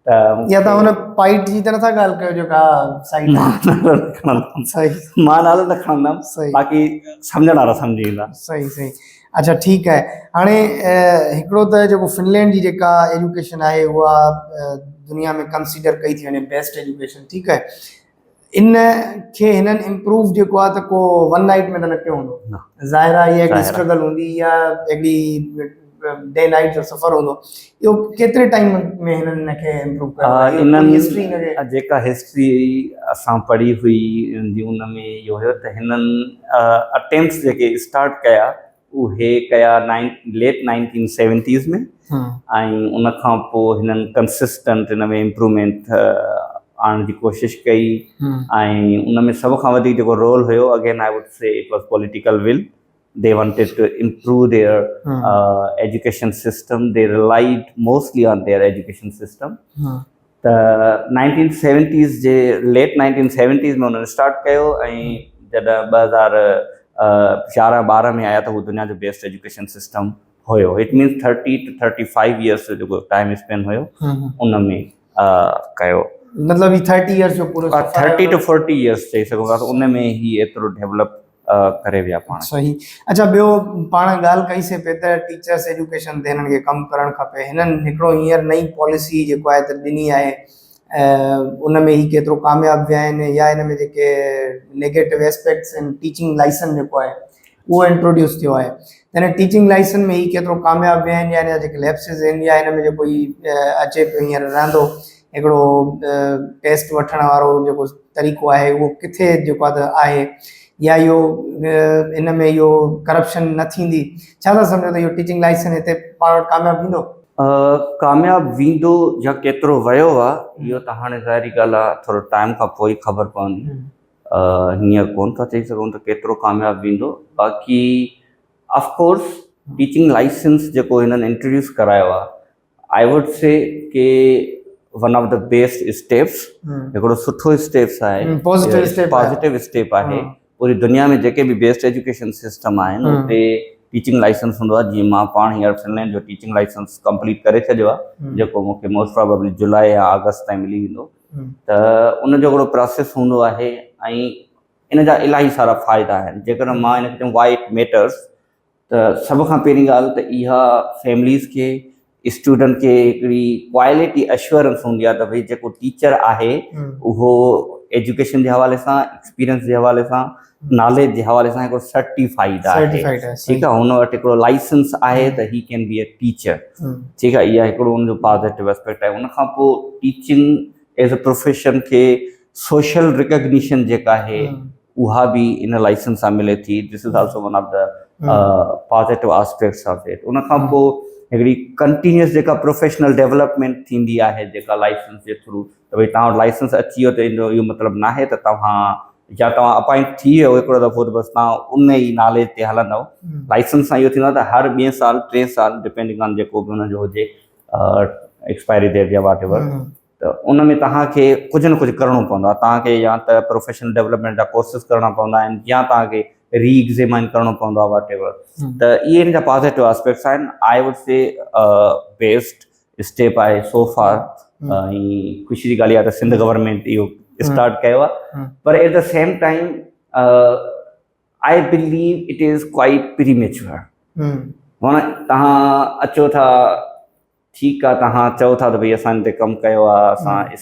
त या तव्हां हुन पाइट जी त नथा ॻाल्हि कयो जेका साइट मां नालो न खणंदुमि, बाक़ी सम्झण वारा सम्झी वेंदा। सही। अच्छा ठीकु आहे। हाणे हिकिड़ो त जेको फिनलैंड जी जेका एजुकेशन आहे उहा दुनिया में कंसीडर कई थी वञे बेस्ट एजुकेशन, ठीकु आहे। इन खे हिननि इम्प्रूव जेको आहे त को वन नाइट में त न कयो हूंदो, न। ज़ाहिर आहे इहा हिकिड़ी ज़ाहिर आहे। स्ट्रगल हूंदी या हिकिड़ी डे नाइट जो सफ़र हूंदो। इहो केतिरे टाइम में हिननि हिनखे इम्प्रूव कयो आहे? इहो पूरी हिस्ट्री हिनखे इन्हनि जेका हिस्ट्री असां पढ़ी हुई उन में इहो हुयो त हिननि अटेम्प्ट्स जेके स्टार्ट कया उहे कया लेट 1970s में, ऐं उन खां पोइ हिननि कंसिस्टेंट हिन में इम्प्रूवमेंट आणण जी कोशिशि कई, ऐं उन में सभ खां वधीक जेको रोल हुयो, again I would say it was political will. They wanted to improve their education system. They relied mostly on their education system. The 1970s जे लेट 1970s में उन्होंने स्टार्ट कयो, ऐं जॾहिं 2011-12 में आया त उहो दुनिया जो बेस्ट एजुकेशन सिस्टम हुयो. इट मीन्स 30 to 35 years जो जेको टाइम स्पेन हुयो उन में कयो. मतलब 30 इयर्स जो पूरो 30 to 40 years चई सघूं था, त उन में ही एतिरो डेवलप करे विया पाण. सही. अच्छा, ॿियो पाण ॻाल्हि कईसीं पे त टीचर्स एजुकेशन ते हिननि खे कमु करणु खपे. हिननि हिकिड़ो हींअर नई पॉलिसी जेको आहे त ॾिनी आहे, उन में ही केतिरो कामयाबु विया आहिनि, या हिन में जेके नेगेटिव एस्पेक्ट्स आहिनि, टीचिंग लाइसेंस जेको आहे उहो इंट्रोड्यूस थियो आहे, त हिन टीचिंग लाइसेंस में ही केतिरो कामयाबु विया आहिनि, या हिन जा जेके लैप्सिस आहिनि, या हिन में जेको ही अचे पियो हींअर रहंदो हिकिड़ो टेस्ट वठण वारो जेको तरीक़ो आहे उहो किथे जेको आहे त आहे, या इहो इन में इहो करप्शन न थींदी. छा था सम्झो त इहो टीचिंग लाइसेंस हिते पाण वटि कामयाबु थींदो? कामयाबु वेंदो या केतिरो वियो आहे इहो त हाणे ज़ाहिरी ॻाल्हि आहे, थोरो टाइम खां पोइ ख़बर पवंदी. हींअर कोन था चई सघूं त केतिरो कामयाबु वेंदो. बाक़ी ऑफकोर्स टीचिंग लाइसेंस जेको हिननि इंट्रोड्यूस करायो आहे, आई वुड से के one of the best steps, हिकिड़ो सुठो स्टेप्स आहे, पॉजिटिव स्टेप आहे. पूरी दुनिया में जेके बि बेस्ट एजुकेशन सिस्टम आहिनि उते टीचिंग लाइसेंस हूंदो आहे. जीअं मां पाण हींअर फिनलैंड जो टीचिंग लाइसेंस कंप्लीट करे छॾियो आहे, जेको मूंखे मोस्ट प्रोबेबली जुलाई या अगस्त ताईं मिली वेंदो. त उन जो हिकिड़ो प्रोसेस हूंदो आहे, ऐं इन जा इलाही सारा फ़ाइदा आहिनि. जेकॾहिं मां हिन खे चऊं वाई इट मैटर्स, त सभ खां पहिरीं ॻाल्हि त इहा फैमिलीज़ खे, स्टूडेंट खे हिकिड़ी क्वालिटी एश्योरेंस हूंदी आहे त भई जेको टीचर आहे उहो एजुकेशन जे हवाले सां, एक्सपीरियंस जे हवाले सां, नॉलेज जे हवाले सां हिकिड़ो सर्टिफाइड आहे. ठीकु आहे, हुन वटि हिकिड़ो लाइसेंस आहे त he can be a teacher. ठीकु आहे, इहा हिकिड़ो हुनजो पॉजिटिव एस्पेक्ट आहे. उन खां पोइ टीचिंग एज़ अ प्रोफेशन खे सोशल रिकग्निशन जेका आहे उहा बि इन लाइसेंस सां मिले थी. This is also one of the positive aspects of it. उन खां पोइ हिकिड़ी कंटिन्यूअस जेका प्रोफेशनल डेवलपमेंट थींदी आहे जेका लाइसेंस जे थ्रू, त भई तव्हां वटि लाइसेंस अची वियो त इहो मतिलबु न आहे त तव्हां अपॉइंट थी वियो हिकिड़ो दफ़ो त बसि तव्हां उन ई नॉलेज ते हलंदव. लाइसेंस सां इहो थींदो आहे त हर 2 साल 3 साल डिपेंडिंग ऑन जेको बि हुनजो हुजे एक्सपायरी डेट या वाट एवर, त उन में तव्हांखे कुझु न कुझु करिणो पवंदो आहे. तव्हांखे या त प्रोफेशनल डेवलपमेंट जा कोर्सिस करणा पवंदा आहिनि, या तव्हांखे री एग्ज़ामाइन करिणो पवंदो आहे वाट एवर. त इहे हिन जा पॉजिटिव एस्पेक्ट्स आहिनि. I would say best step आहे सो फार. ऐं ख़ुशी जी ॻाल्हि आहे त सिंध गवर्नमेंट इहो स्टार्ट कयो आहे, पर at the same time I believe it is quite premature. माना तव्हां अचो था, ठीकु आहे, तव्हां चओ था त भई असां हिन ते कमु कयो आहे, असां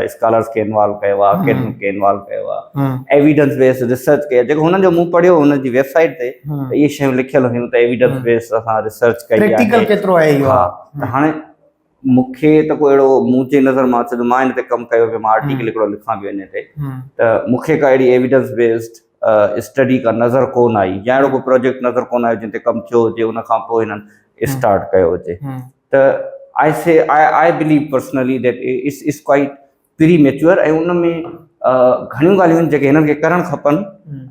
स्कॉलर्स खे इन्वॉल्व कयो आहे, अकेडमिक खे इन्वॉल्व कयो आहे, एविडेंस बेस्ड रिसर्च कयो. जेको हुननि जो मूं पढ़ियो हुनजी वेबसाइट ते त इहे शयूं लिखियल हुयूं त एविडेंस बेस्ड असां रिसर्च कई आहे. हा, त हाणे मूंखे त कोई अहिड़ो मूं जे नज़र मां छो मां हिन ते कमु कयो पियो, मां आर्टिकल हिकिड़ो लिखां पियो हिन ते, त मूंखे का अहिड़ी एविडेंस बेस्ड स्टडी का नज़र कोन आई, या अहिड़ो कोई प्रोजेक्ट नज़र कोन आयो जिन ते कमु थियो हुजे, उन खां पोइ हिननि स्टार्ट कयो हुजे. त I believe personally that it's quite premature. ऐं उन में घणियूं ॻाल्हियूं आहिनि जेके हिननि खे करणु खपनि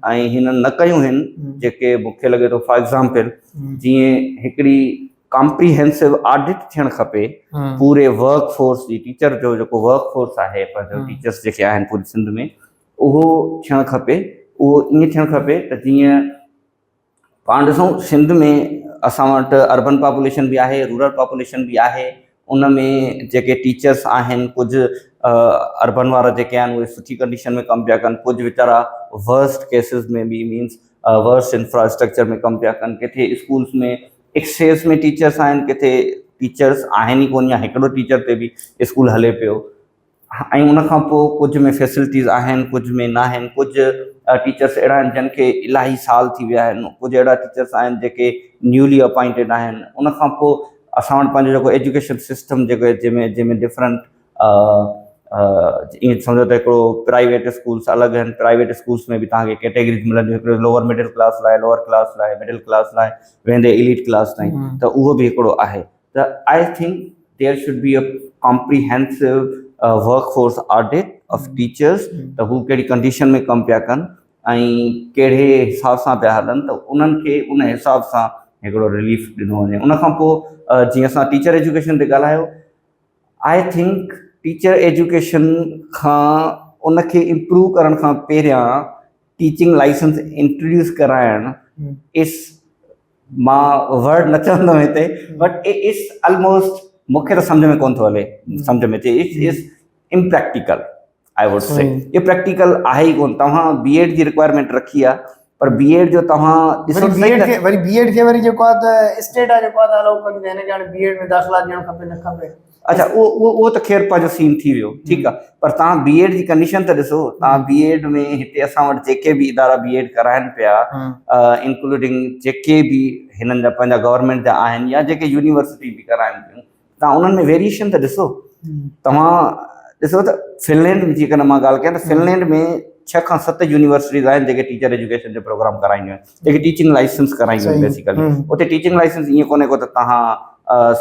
ऐं हिननि न कयूं आहिनि, जेके मूंखे लॻे थो फॉर एग्ज़ाम्पल जीअं हिकिड़ी कॉम्प्रीहेंसिव ऑडिट थियणु खपे पूरे वर्क फोर्स जी. टीचर जो जेको वर्क फोर्स आहे, पंहिंजो टीचर्स जेके आहिनि पूरी सिंध में, उहो थियणु खपे. उहो ईअं थियणु खपे त जीअं पाण ॾिसूं सिंध में असां वटि अर्बन पॉपुलेशन बि आहे, रूरल पॉपुलेशन बि आहे. उन में जेके टीचर्स आहिनि, कुझु अर्बन वारा जेके आहिनि उहे सुठी कंडीशन में कमु पिया कनि, कुझु वीचारा वर्स्ट केसिस में बि मीन्स वर्स्ट इंफ्रास्ट्रक्चर में कमु पिया कनि. किथे स्कूल्स में एक्सेस में टीचर्स आहिनि, किथे टीचर्स आहिनि ई कोन, या हिकिड़ो टीचर ते बि स्कूल हले पियो. ऐं उन खां पोइ कुझु में फैसिलिटीज़ आहिनि, कुझु में न आहिनि। कुझु टीचर्स अहिड़ा आहिनि जिन खे इलाही साल थी विया आहिनि, कुझु अहिड़ा टीचर्स आहिनि जेके न्यूली अपॉइंटेड आहिनि। उन खां पोइ असां वटि पंहिंजो जेको एजुकेशन सिस्टम जेको आहे जंहिंमें डिफरेंट ईअं सम्झो त हिकिड़ो प्राइवेट स्कूल्स अलॻि आहिनि। प्राइवेट स्कूल्स में बि तव्हांखे कैटेगरीज़ मिलंदियूं, हिकिड़ो लोअर मिडिल क्लास लाइ, लोअर क्लास लाइ, मिडिल क्लास लाइ, वेंदे एलीट क्लास ताईं, त उहो बि हिकिड़ो आहे। त I think there should be a comprehensive workforce audit of teachers, त हू कहिड़ी कंडीशन में कमु पिया कनि ऐं कहिड़े हिसाब सां पिया हलनि, त उन्हनि खे उन हिसाब सां हिकिड़ो रिलीफ ॾिनो वञे। उन खां पोइ जीअं असां टीचर एजुकेशन ते ॻाल्हायो, आई थिंक टीचर एजुकेशन खां उनखे इम्प्रूव करण खां पहिरियां टीचिंग लाइसेंस इंट्रोड्यूस कराइणु इस, मां वर्ड न चवंदुमि हिते, बट इट्स ऑलमोस्ट मूंखे त सम्झ में कोन थो हले, सम्झ में अचे it's is impractical. I would say ये प्रैक्टिकल आहे ई कोन। तव्हां बीएड जी रिक्वायरमेंट रखी आहे, पर बीएड जो तव्हां ॾिसो वरी बीएड खे वरी जेको आहे त स्टेट आहे जेको आहे त अलाउ कंदी आहे, हिन खे हाणे बीएड में दाख़िला ॾियणु खपे न खपे। अच्छा, उहो त ख़ैर पंहिंजो सीन थी वियो, ठीकु आहे। पर तव्हां बीएड जी कंडीशन त ॾिसो। तव्हां बीएड में हिते असां वटि जेके बि इदारा बीएड कराइनि पिया, इंक्लूडिंग जेके बि हिननि जा पंहिंजा गवर्नमेंट जा आहिनि या जेके यूनिवर्सिटी बि कराइनि पियूं, तव्हां उन्हनि में वेरिएशन त ॾिसो। तव्हां ॾिसो त फिनलैंड में जेकॾहिं मां ॻाल्हि कयां त फिनलैंड में 6 खां 7 यूनिवर्सिटीज़ आहिनि जेके टीचर एजुकेशन जो प्रोग्राम कराईंदियूं आहिनि, जेके टीचिंग लाइसेंस कराईंदियूं आहिनि बेसिकली। उते टीचिंग लाइसेंस ईअं कोन्हे को त तव्हां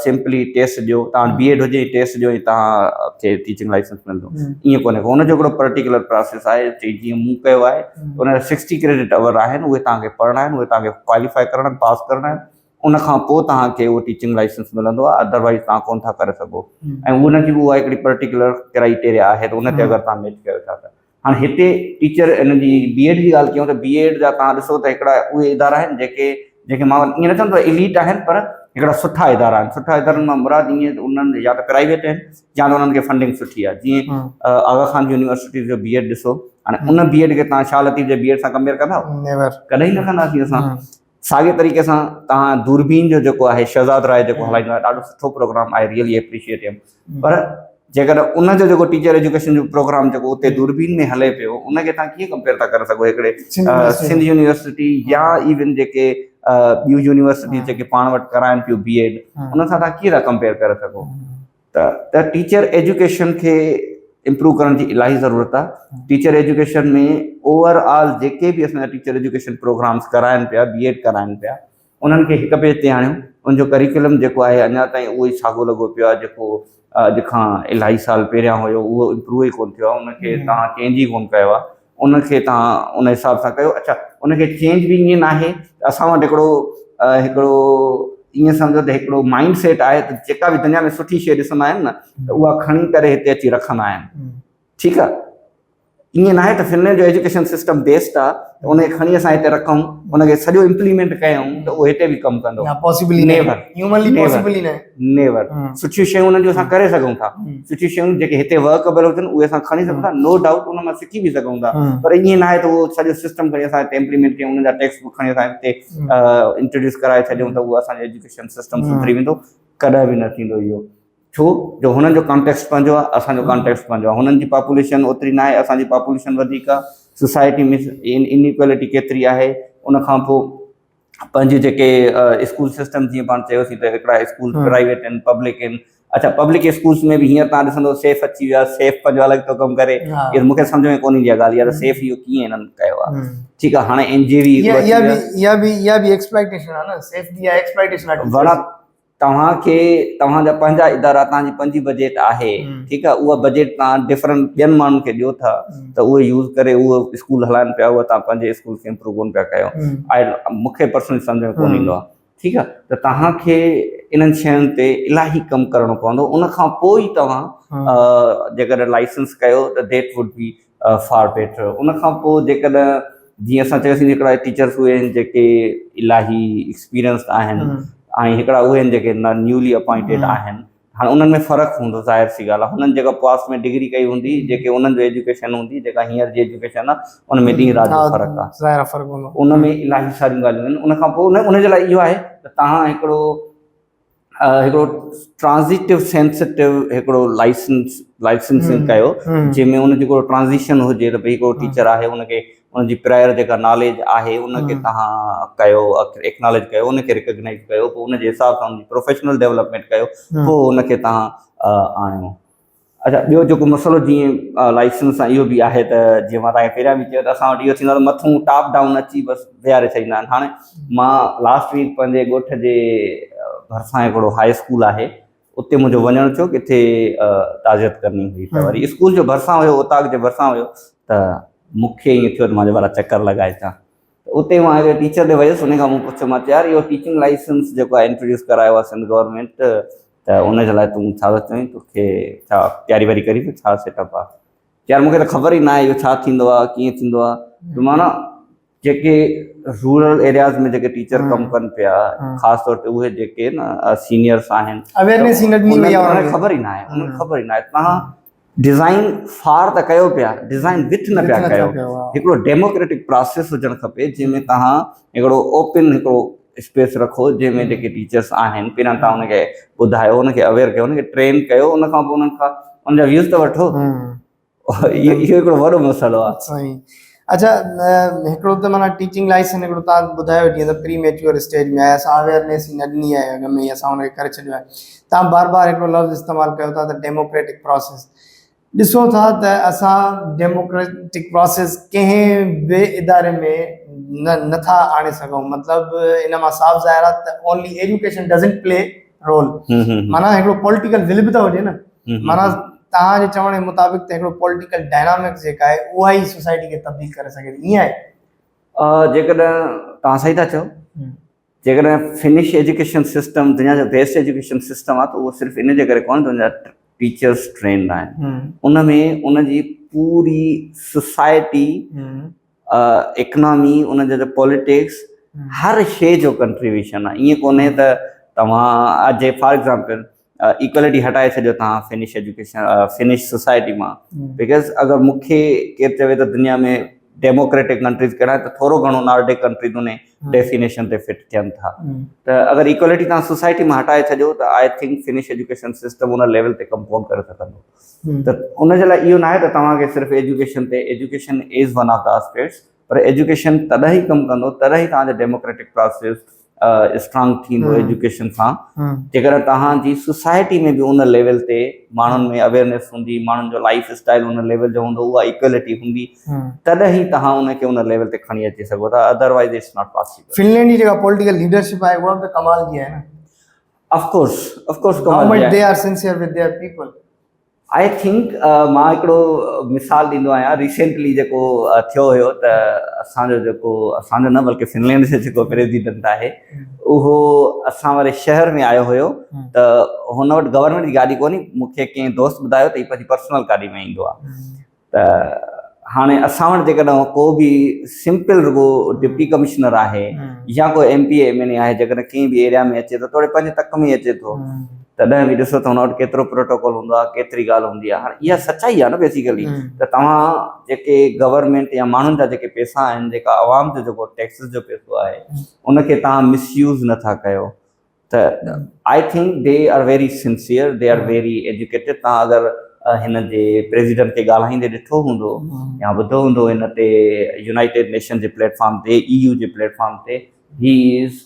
सिंपली टेस्ट ॾियो, तव्हां बीएड हुजे टेस्ट ॾियो ऐं तव्हांखे टीचिंग लाइसेंस मिलंदो, ईअं कोन्हे को। हुनजो हिकिड़ो पर्टिकुलर प्रोसेस आहे, जीअं मूं कयो आहे। उन 60 क्रेडिट आवर आहिनि, उहे तव्हांखे पढ़णा आहिनि, उहे तव्हांखे क्वालिफाई करणा आहिनि, पास करणा आहिनि। उन खां पोइ तव्हांखे उहो टीचिंग लाइसेंस मिलंदो आहे, अदरवाइज़ तव्हां कोन था करे सघो। ऐं उनजी उहा हिकिड़ी पर्टिकुलर क्राइटेरिया आहे, त उन ते अगरि तव्हां मैच कयो था त। हाणे हिते टीचर इन जी बीएड जी ॻाल्हि कयूं त बीएड जा तव्हां ॾिसो त हिकिड़ा उहे इदारा आहिनि जेके मां ईअं न चवंदो एलीट आहिनि, पर हिकिड़ा सुठा इदारा आहिनि। सुठा इदारनि मां मुराद ईअं उन्हनि या त प्राइवेट आहिनि या त उन्हनि खे फंडिंग सुठी आहे। जीअं आगा खान यूनिवर्सिटी जो बीएड ॾिसो, हाणे उन बीएड खे तव्हां शाह लतीफ़ जे बीएड सां कंपेयर कंदा? कॾहिं न कंदासीं असां। साॻे तरीक़े सां तव्हां दूरबीन जो जेको आहे शहज़ाद राय जेको हलाईंदो आहे, ॾाढो सुठो प्रोग्राम आहे, रियली एप्रिशिएट हिम। पर जेकॾहिं उनजो जेको टीचर एजुकेशन जो प्रोग्राम जेको उते दूरबीन में हले पियो, उनखे तव्हां कीअं कंपेयर था करे सघो हिकिड़े सिंध यूनिवर्सिटी या इवन जेके ॿियूं यूनिवर्सिटीज़ जेके पाण वटि कराइनि पियूं बीएड, उन सां तव्हां कीअं था कंपेयर करे सघो? त टीचर एजुकेशन खे इम्प्रूव करण जी इलाही ज़रूरत आहे। टीचर एजुकेशन में ओवरऑल जेके बि असांजा टीचर एजुकेशन प्रोग्राम्स कराइनि पिया, बीएड कराइनि पिया, उन्हनि खे हिक पेज ते आणियूं। उनजो करिकुलम जेको आहे अञा ताईं उहो ई साॻियो लॻो पियो आहे जेको अॼु खां इलाही साल पहिरियां हुयो। उहो इम्प्रूव ई कोन थियो आहे, उनखे तव्हां चेंज ई कोन कयो आहे। उनखे तव्हां उन हिसाब सां कयो। अच्छा, उनखे चेंज बि ईअं न आहे त असां वटि हिकिड़ो ईअं सम्झो त हिकिड़ो माइंड सेट आहे त जेका बि दुनिया में सुठी शइ ॾिसंदा आहिनि न, त उहा खणी करे हिते अची रखंदा आहिनि। ठीकु आहे, ईअं न आहे त फिनलैंड जो एजुकेशन सिस्टम बेस्ट आहे, त उनखे खणी असां हिते रखूं, उनखे सॼो इम्प्लीमेंट कयूं त उहो हिते बि कमु कंदो। नेवर। सुठियूं शयूं उन्हनि जूं असां करे सघूं था, सुठियूं शयूं जेके हिते वर्कएबल हुजनि उहे असां खणी सघूं था, नो डाउट उन मां सिखी बि सघूं था। पर ईअं न आहे त उहो सॼो सिस्टम खणी असां हिते इम्प्लीमेंट कयूं, उनजा टेक्स्ट बुक खणी असां हिते इंट्रोड्यूस कराए छॾियूं त उहो असांजो एजुकेशन सिस्टम सुधरी वेंदो। कॾहिं बि न थींदो इहो। छो जो हुननि जो कॉन्टेक्स्ट पंहिंजो आहे, असांजो कॉन्टेक्स्ट पंहिंजो आहे। हुननि जी पॉपुलेशन ओतिरी न आहे, असांजी पॉपुलेशन वधीक आहे। सोसाइटी में इनइक्वेलिटी केतिरी आहे। उन खां पोइ पंहिंजे जेके स्कूल सिस्टम, जीअं पाण चयोसीं त हिकिड़ा स्कूल प्राइवेट आहिनि, पब्लिक आहिनि। अच्छा, पब्लिक स्कूल्स में बि हींअर तव्हां ॾिसंदो सेफ अची वियो आहे, सेफ पंहिंजो अलॻि थो कमु करे। इहो मूंखे सम्झ में कोन ईंदी आहे ॻाल्हि, यार सेफ इहो कीअं हिननि कयो आहे। ठीकु आहे, हाणे एनजेवी तव्हांजा पंहिंजा इदारा, तव्हांजी पंहिंजी बजट आहे। ठीकु आहे, उहा बजट तव्हां डिफरेंट ॿियनि माण्हुनि खे ॾियो था, त उहे यूज़ करे उहो स्कूल हलाइनि पिया, उहा तव्हां पंहिंजे स्कूल खे इम्प्रूव कोन पिया कयो। मूंखे पर्सनली सम्झ में कोन ईंदो आहे। ठीकु आहे, त तव्हांखे इन्हनि शयुनि ते इलाही कमु करणो पवंदो। उन खां पोइ ई तव्हां जेकॾहिं लाइसेंस कयो त that would be far better. उन खां पोइ जेकॾहिं जीअं असां चयोसीं हिकिड़ा टीचर्स उहे आहिनि जेके इलाही एक्सपीरियंस्ड आहिनि, ऐं हिकिड़ा उहे आहिनि जेके न्यूली अपॉइंटेड आहिनि। हाणे उन्हनि में फ़र्क़ु हूंदो, ज़ाहिर सी ॻाल्हि आहे। हुननि जेका पास्ट में डिग्री कई हूंदी, जेके उन्हनि जो एजुकेशन हूंदी, जेका हींअर जी एजुकेशन आहे, उन में ॾींहुं राति जो फ़र्क़ु आहे। उन में इलाही सारियूं ॻाल्हियूं आहिनि। उन खां पोइ उनजे लाइ इहो आहे त तव्हां हिकिड़ो हिकिड़ो ट्रांज़िटिव सेंसिटिव हिकिड़ो लाइसेंसिंग कयो जंहिंमें उन जो हिकिड़ो ट्रांज़िशन हुजे त भई हिकिड़ो टीचर आहे उनखे उनजी प्रायर जेका नॉलेज आहे उनखे तव्हां कयो, एक्नॉलेज कयो, उनखे रिकग्नाइज़ कयो, पोइ उनजे हिसाब सां उनजी प्रोफेशनल डेवलपमेंट कयो, पोइ उनखे तव्हां आणियो। अच्छा, ॿियो जेको मसइलो जीअं लाइसेंस सां इहो बि आहे त जीअं मां तव्हांखे पहिरियां बि चयो त असां वटि इहो थींदो आहे त मथां टॉप डाउन अची बसि वेहारे छॾींदा आहिनि। हाणे मां लास्ट वीक पंहिंजे ॻोठ जे भरिसां हिकिड़ो हाई स्कूल आहे, उते मुंहिंजो वञणु थियो, किथे ताज़ियत करणी हुई त वरी स्कूल जो भरिसां हुयो, उताग जे भरिसां हुयो, त मूंखे ईअं थियो त मुंहिंजे वारा चकर लॻाए अचां। उते मां हिकिड़े टीचर ॾे वियुसि, उन खां मूं पुछियो, मां चयो यार इहो टीचिंग लाइसेंस जेको आहे इंट्रोड्यूस करायो आहे सिंध गवर्नमेंट, त उनजे लाइ तूं छा चईं, तोखे छा तयारी वारी करी थो, छा सेटअप आहे? यार मूंखे त ख़बर ई न आहे इहो छा थींदो आहे, कीअं थींदो आहे। त माना जेके रूरल एरियाज़ में जेके टीचर कमु कनि पिया, ख़ासि तौर ते उहे जेके न सीनियर्स आहिनि, अवेयरनेस उनखे ख़बर ई न आहे, उनखे ख़बर ई न आहे। तव्हां डिज़ाइन फार त कयो पिया, डिज़ाइन विथ न पिया कयो। हिकिड़ो डेमोक्रेटिक प्रोसेस हुजणु खपे जंहिंमें तव्हां हिकिड़ो ओपन हिकिड़ो स्पेस रखो, जंहिंमें जेके टीचर्स आहिनि पहिरियां तव्हां हुनखे ॿुधायो, हुनखे अवेयर कयो, हुनखे ट्रेन कयो, उनखां पोइ उन्हनि खां उनजा व्यूज़ त वठो। इहो हिकिड़ो वॾो मसइलो आहे। सही। अच्छा, हिकिड़ो त माना टीचिंग लाइसेंस हिकिड़ो तव्हां ॿुधायो जीअं त प्री मैच्योर स्टेज में आहे, असां अवेयरनेस ई न ॾिनी आहे अॻ में, असां हुनखे करे छॾियो आहे। तव्हां बार बार हिकिड़ो लफ़्ज़ इस्तेमालु कयो था त डेमोक्रेटिक प्रोसेस। ॾिसो था त असां डेमोक्रेटिक प्रोसेस कंहिं बि इदारे में नथा आणे सघूं। मतिलबु इन मां साफ़ ज़ाहिर आहे त only education doesn't play role. माना हिकिड़ो पॉलिटिकल विल बि त हुजे न। माना तव्हांजे चवण जे मुताबिक़ त हिकिड़ो पॉलिटिकल डायनामिक्स जेका आहे उहा ई सोसाइटी खे तब्दील करे सघे थी, ईअं आहे? जेकॾहिं तव्हां सही था चओ, जेकॾहिं फिनिश एजुकेशन सिस्टम दुनिया जो बेस्ट एजुकेशन सिस्टम आहे त उहो सिर्फ़ु इन जे करे कोन तुंहिंजा टीचर्स ट्रेंड आहिनि, उन में उनजी पूरी सोसाइटी, इकनॉमी, उनजो जो पॉलिटिक्स, हर शइ जो कंट्रीब्यूशन आहे। ईअं कोन्हे त तव्हां अॼु फॉर एग्ज़ाम्पल इक्वलिटी हटाए छॾियो तव्हां फिनिश एजुकेशन फिनिश सोसाइटी मां, बिकॉज़ अगरि मूंखे केरु चवे त दुनिया में डेमोक्रेटिक कंट्रीज़ कहिड़ा त थोरो घणो नॉर्डिक कंट्रीज़ उन डेफिनेशन ते फिट थियनि था। त अगरि इक्वलिटी तव्हां सोसाइटी मां हटाए छॾियो त I think finish education system उन लेवल ते कमु कोन करे सघंदो। त उनजे लाइ इहो न आहे त तव्हांखे सिर्फ़ु एजुकेशन ते, education is one of the aspects, पर एजुकेशन तॾहिं ई कमु कंदो, तॾहिं ई तव्हांजो डेमोक्रेटिक प्रोसेस स्ट्रांग थींदो एजुकेशन सां, जेकर तव्हांजी सोसाइटी में बि उन लेवल ते माण्हुनि में अवेयरनेस हूंदी, माण्हुनि जो लाइफ स्टाइल उन लेवल जो हूंदो, उहा इक्वलिटी हूंदी, तॾहिं ई तव्हां उनखे उन लेवल ते खणी अची सघो था, otherwise it's not possible. Finland जी जेका पॉलिटिकल लीडरशिप आहे उहा बि त कमाल जी आहे न। ऑफ कोर्स कमाल जी आहे। They are sincere with their people. I think मां हिकिड़ो मिसाल ॾींदो आहियां, रिसेंटली जेको थियो हुयो त असांजो न बल्कि फिनलैंड जो जेको प्रेसिडेंट आहे उहो असां वारे शहर में आयो हुयो, त हुन वटि गवर्नमेंट जी गाॾी कोन्हे, मूंखे कंहिं दोस्त ॿुधायो त हीअ पंहिंजी पर्सनल गाॾी में ईंदो आहे। त हाणे असां वटि जेकॾहिं को बि सिंपल रुगो डिप्टी कमिश्नर आहे या कोई MP MLA आहे, जेकॾहिं कंहिं बि एरिया में अचे थो, थोरे पंहिंजे तक में अचे थो, तॾहिं बि ॾिसो त हुन वटि केतिरो प्रोटोकॉल हूंदो आहे, केतिरी ॻाल्हि हूंदी आहे। हाणे इहा सचाई आहे न बेसिकली, त तव्हां जेके गवर्नमेंट या माण्हुनि जा जेके पैसा आहिनि, जेका आवाम जो जेको टैक्सिस जो पैसो आहे, उनखे तव्हां मिसयूज़ नथा कयो। त I think they are very sincere, they are very educated. तव्हां अगरि हिन जे प्रेसिडेंट खे ॻाल्हाईंदे ॾिठो हूंदो या ॿुधो हूंदो हिन ते यूनाइटेड नेशन जे प्लेटफॉर्म ते, EU जे प्लेटफॉर्म ते, he is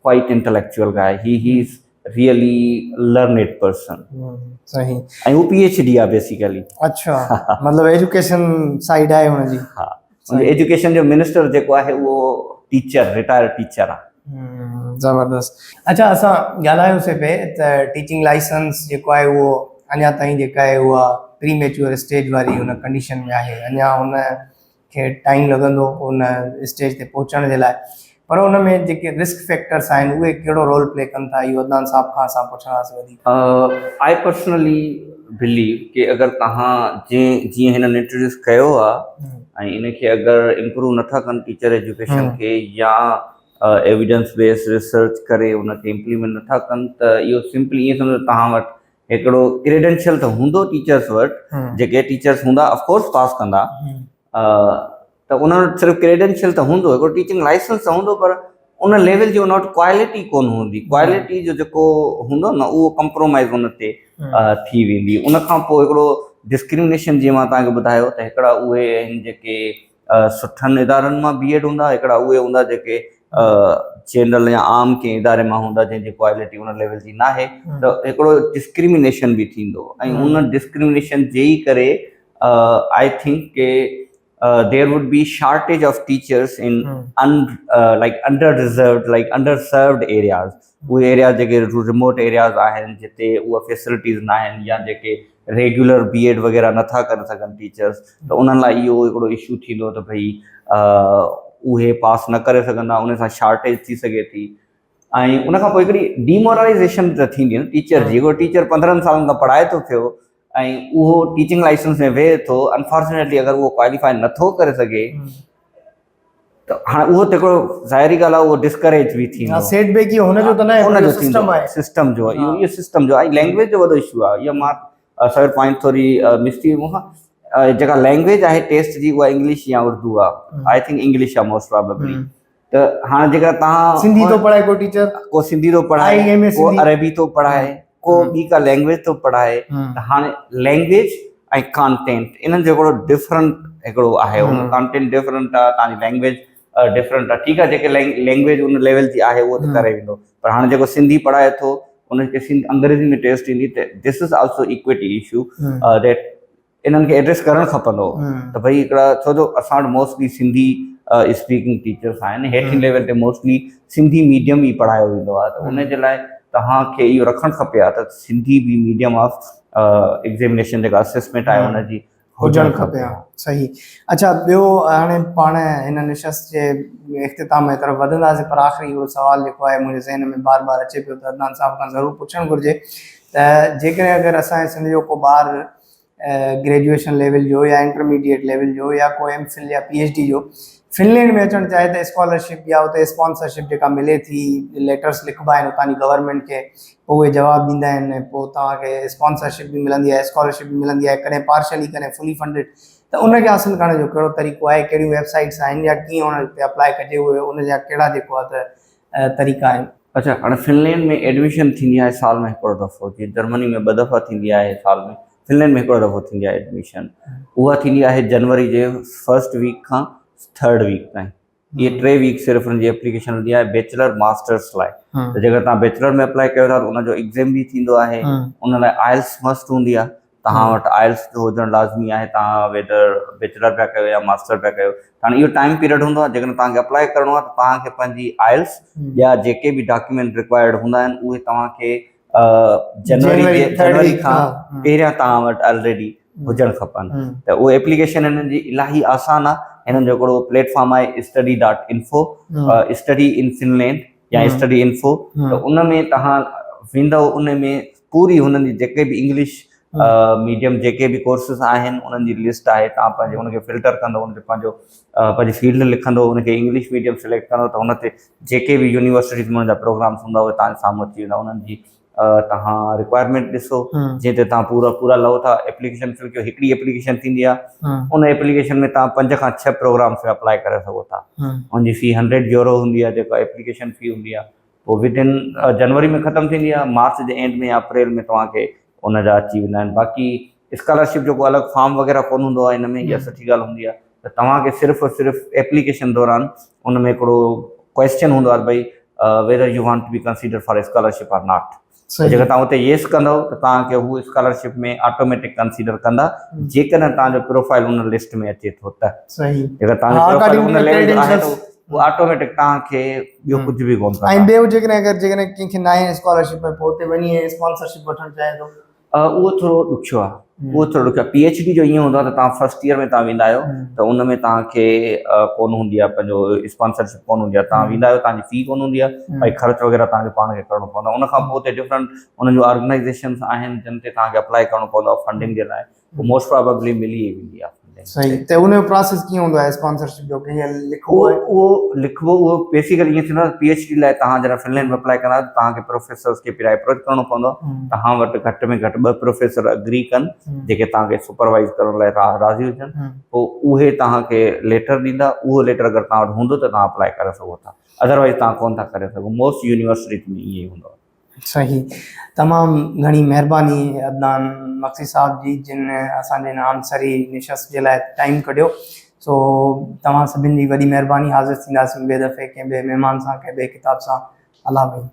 quite intellectual guy, he is really learned person. सही। ऐं हू PhD आहे बेसिकली। अच्छा, मतलब एजुकेशन साइड आहे हुनजी। हा, एजुकेशन जो मिनिस्टर जेको आहे उहो टीचर, रिटायर्ड टीचर आहे। ज़बरदस्त। अच्छा, असां ॻाल्हायोसीं पे त टीचिंग लाइसेंस जेको आहे उहो अञा ताईं जेका आहे उहा प्री मैच्योर स्टेज वारी हुन कंडीशन में आहे, अञा हुनखे टाइम लॻंदो उन स्टेज ते पहुचण जे लाइ। पर हुन में जेके रिस्क फैक्टर्स आहिनि उहे कहिड़ो रोल प्ले कनि था, इहो अदनान साहब खां असां पुछणु वधीक। आई पर्सनली बिलीव कि अगरि तव्हां जीअं हिननि इंट्रोड्यूस कयो आहे ऐं इनखे अगरि इम्प्रूव नथा कनि टीचर एजुकेशन खे, या एविडेंस बेस्ड रिसर्च करे उनखे इम्प्लीमेंट नथा कनि, त इहो सिंपली ईअं सम्झो तव्हां वटि हिकिड़ो क्रेडेंशियल त हूंदो टीचर्स वटि, जेके टीचर्स हूंदा ऑफकोर्स पास कंदा, त उन्हनि वटि सिर्फ़ु क्रेडेंशियल त हूंदो, हिकिड़ो टीचिंग लाइसेंस त हूंदो, पर उन लेवल जो नॉट क्वालिटी कोन हूंदी, क्वालिटी जो जेको हूंदो न उहो कंप्रोमाइज़ उन ते थी वेंदी। उन खां पोइ हिकिड़ो डिस्क्रिमिनेशन जीअं मां तव्हांखे ॿुधायो त हिकिड़ा उहे आहिनि जेके सुठनि इदारनि मां बीएड हूंदा, हिकिड़ा उहे हूंदा जेके जनरल या आम कंहिं इदारे मां हूंदा जंहिंजी क्वालिटी उन लेवल जी न आहे, त हिकिड़ो डिस्क्रिमिनेशन बि थींदो। ऐं उन डिस्क्रिमिनेशन जे ई करे आई थिंक के there would be shortage of teachers in like under-reserved, like underserved areas. उहे एरिया जेके रिमोट एरियाज़ आहिनि जिते उहा फैसिलिटीज़ न आहिनि या जेके रेगुलर बीएड वग़ैरह नथा करे सघनि टीचर्स, त उन्हनि लाइ इहो हिकिड़ो इशू थींदो त भई उहे पास न करे सघंदा, उन सां शॉर्टेज थी सघे थी। ऐं उन खां पोइ हिकिड़ी डीमोरलाइज़ेशन त थींदी न टीचर जी। जेको टीचर 15 सालनि खां पढ़ाए थो पियो ऐं उहो टीचिंग लाइसेंस में वेहे थो, अनफॉर्चुनेटली अगरि उहो क्वालिफाई नथो करे सघे त हाणे उहो त हिकिड़ो ज़ाहिरी ॻाल्हि आहे, उहो डिस्करेज बि थींदो। सेटबैक इहो हुनजो त न आहे, हुनजो सिस्टम आहे, सिस्टम जो आहे, इहो सिस्टम जो आहे। लैंग्वेज जो वॾो इशू आहे। इहा मां सर पॉइंट थोरी मिस थी मूंखां। जेका लैंग्वेज आहे टेस्ट जी उहा इंग्लिश या उर्दू आहे। आई थिंक इंग्लिश आहे मोस्ट प्रोबेबली। त हाणे जेका तव्हां सिंधी थो पढ़ाए को टीचर, को सिंधी थो पढ़ाए, को अरबी थो पढ़ाए, को ॿी का लैंग्वेज थो पढ़ाए, त हाणे लैंग्वेज ऐं कॉन्टेंट इन्हनि जो हिकिड़ो डिफरेंट हिकिड़ो आहे। उन कॉन्टेंट डिफरेंट आहे, तव्हांजी लैंग्वेज डिफरेंट आहे। ठीकु आहे, जेके लैंग्वेज उन लेवल जी आहे उहो त करे वेंदो, पर हाणे जेको सिंधी पढ़ाए थो उनखे अंग्रेज़ी में टेस्ट ईंदी, त this is also equity issue that इन्हनि खे एड्रेस करणु खपंदो। त भई हिकिड़ा छो जो असां वटि मोस्टली सिंधी स्पीकिंग टीचर्स आहिनि, हेठि लेवल ते मोस्टली सिंधी मीडियम ई पढ़ायो वेंदो आहे, त उन जे लाइ तव्हांखे इहो रखणु खपे आहे त सिंधी बि मीडियम ऑफ एग्ज़ामिनेशन जेका असेसमेंट आहे उनजी हुजणु खपे। सही। अच्छा, ॿियो हाणे पाण हिन निशस्त जे इख़्तिताम जी तरफ़ वधंदासीं, पर आख़िरी हिकिड़ो सुवालु जेको आहे मुंहिंजे ज़हन में बार बार अचे पियो त अदनान साहिब खां ज़रूरु पुछणु घुरिजे त जेकॾहिं अगरि असांजे सिंध जो को ॿारु ग्रेजुएशन लेवल जो या इंटरमीडिएट लेवल जो या को एमफिल या पीएचडी जो फिनलैंड में अचणु चाहे त स्कॉलरशिप या उते स्पॉन्सरशिप जेका मिले थी, लेटर्स लिखिबा आहिनि उतां जी गवर्नमेंट खे, पोइ उहे जवाबु ॾींदा आहिनि, पोइ तव्हांखे स्पॉन्सरशिप बि मिलंदी आहे, स्कॉलरशिप बि मिलंदी आहे, कॾहिं पार्शली कॾहिं फुली फंडेड। त उनखे हासिलु करण जो कहिड़ो तरीक़ो आहे, कहिड़ियूं वेबसाइट्स आहिनि या कीअं उन ते अप्लाई कजे, उहे उनजा कहिड़ा जेको आहे त तरीक़ा आहिनि? अच्छा, हाणे फिनलैंड में एडमिशन थींदी आहे साल में हिकिड़ो दफ़ो, जीअं जर्मनी में 2 दफ़ा थींदी आहे साल में, फिनलैंड में हिकिड़ो दफ़ो थींदी आहे एडमिशन। उहा थींदी आहे जनवरी जे 1st वीक खां 3rd वीक ताईं। ये 3 वीक सिर्फ़ु हुनजी एप्लीकेशन हूंदी आहे बैचलर मास्टर्स लाइ। त जेकर तव्हां बैचलर में अप्लाई कयो था त उनजो एग्ज़ाम बि थींदो आहे, उन लाइ आइल्स मस्ट हूंदी आहे, तव्हां वटि आइल्स जो हुजणु लाज़मी आहे। तव्हां वेदर बैचलर पिया कयो या मास्टर पिया कयो, हाणे इहो टाइम पीरियड हूंदो आहे। जेकॾहिं तव्हांखे अप्लाई करिणो आहे त तव्हांखे पंहिंजी आइल्स या जेके बि डॉक्यूमेंट रिक्वायर्ड हूंदा आहिनि उहे तव्हांखे जनवरी खां पहिरियां तव्हां वटि ऑलरेडी हुजणु खपनि। त उहो एप्लीकेशन हिननि जी इलाही आसान आहे। हिननि जो हिकिड़ो प्लेटफॉर्म आहे study.info, स्टडी इन फिनलैंड या स्टडी इन्फो। त उन में तव्हां वेंदव, उन में पूरी हुननि जी जेके बि इंग्लिश मीडियम जेके बि कोर्सिस आहिनि उन्हनि जी लिस्ट आहे। तव्हां पंहिंजे उनखे फिल्टर कंदव, उनते पंहिंजी फील्ड लिखंदो, उनखे इंग्लिश मीडियम सिलेक्ट कंदो, त उन ते जेके बि यूनिवर्सिटीज़ में उनजा प्रोग्राम्स हूंदा उहे तव्हांजे साम्हूं अची वेंदा। उन्हनि जी तव्हां रिक्वायरमेंट ॾिसो, जंहिं ते तव्हां पूरा लहो था, एप्लीकेशन फिल कयो। हिकिड़ी एप्लीकेशन थींदी आहे, उन एप्लीकेशन में तव्हां 5 खां 6 प्रोग्राम्स में अप्लाई करे सघो था। उनजी फ़ी €100 हूंदी आहे, जेका एप्लीकेशन फ़ी हूंदी आहे। पोइ विदिन जनवरी में ख़तमु थींदी आहे, मार्च जे एंड में या अप्रैल में तव्हांखे उनजा अची वेंदा आहिनि। बाक़ी स्कॉलरशिप जो को अलॻि फॉर्म वग़ैरह कोन हूंदो आहे हिन में, इहा सुठी ॻाल्हि हूंदी आहे। त तव्हांखे सिर्फ़ु एप्लीकेशन दौरान उन में हिकिड़ो क्वेश्चन हूंदो आहे भई whether you want to be consider for scholarship और नॉट। जेकर तव्हां उते येस कंदव त तव्हांखे हू स्कॉलरशिप में ऑटोमेटिक कंसीडर कंदा, जेकॾहिं तव्हांजो प्रोफाइल उन लिस्ट में अचे थो त। जेकर तव्हांजो प्रोफाइल उन लेवल जो आहे त उहो ऑटोमेटिक तव्हांखे ॿियो कुझु बि कोन कंदा। ऐं ॿियो जेकॾहिं कंहिंखे न आहे स्कॉलरशिप में, पोइ उते वञी स्पॉन्सरशिप वठणु चाहे थो, उहो थोरो ॾुखियो आहे। पीएचडी जो ईअं हूंदो आहे त तव्हां फर्स्ट ईयर में तव्हां वेंदा आहियो त उन में तव्हांखे कोन हूंदी आहे, पंहिंजो स्पॉन्सरशिप कोन हूंदी आहे। तव्हां वेंदा आहियो, तव्हांजी फ़ी कोन हूंदी आहे, भई ख़र्च वग़ैरह तव्हांखे पाण खे करिणो पवंदो आहे। उन खां पोइ उते डिफरेंट उन्हनि जूं ऑर्गेनाइज़ेशन्स आहिनि जिन ते तव्हांखे अप्लाई करिणो पवंदो आहे फंडिंग जे लाइ, उहो मोस्ट प्रोबेबली मिली वेंदी आहे। सही त उन जो प्रोसेस कीअं हूंदो आहे स्पॉन्सरशिप जो कि ईअं लिखो आहे उहो लिखिबो, उहो बेसिकली ईअं थींदो आहे PhD लाइ तव्हां जॾहिं फिनलैंड में अप्लाई कंदा तव्हांखे प्रोफेसर्स खे पहिरियों अप्रोच करिणो पवंदो। तव्हां वटि घटि में घटि 2 प्रोफेसर अग्री कनि जेके तव्हांखे सुपरवाइज़ करण लाइ राज़ी हुजनि। पोइ उहे तव्हांखे लेटर ॾींदा, उहो लेटर अगरि तव्हां वटि हूंदो त तव्हां अप्लाई करे सघो था, अदरवाइज़ तव्हां कोन था करे सघो। मोस्ट यूनिवर्सिटीज़ में ईअं ई हूंदो आहे। सही, तमामु घणी महिरबानी अदनान मक्सी साहब जी जिन असांजे आनसरी निशस्त जे लाइ टाइम कढियो। सो तव्हां सभिनी जी वॾी महिरबानी। हाज़िर थींदासीं ॿिए दफ़े कंहिं ॿिए महिमान सां, कंहिं ॿिए किताब सां। अलाह भाई।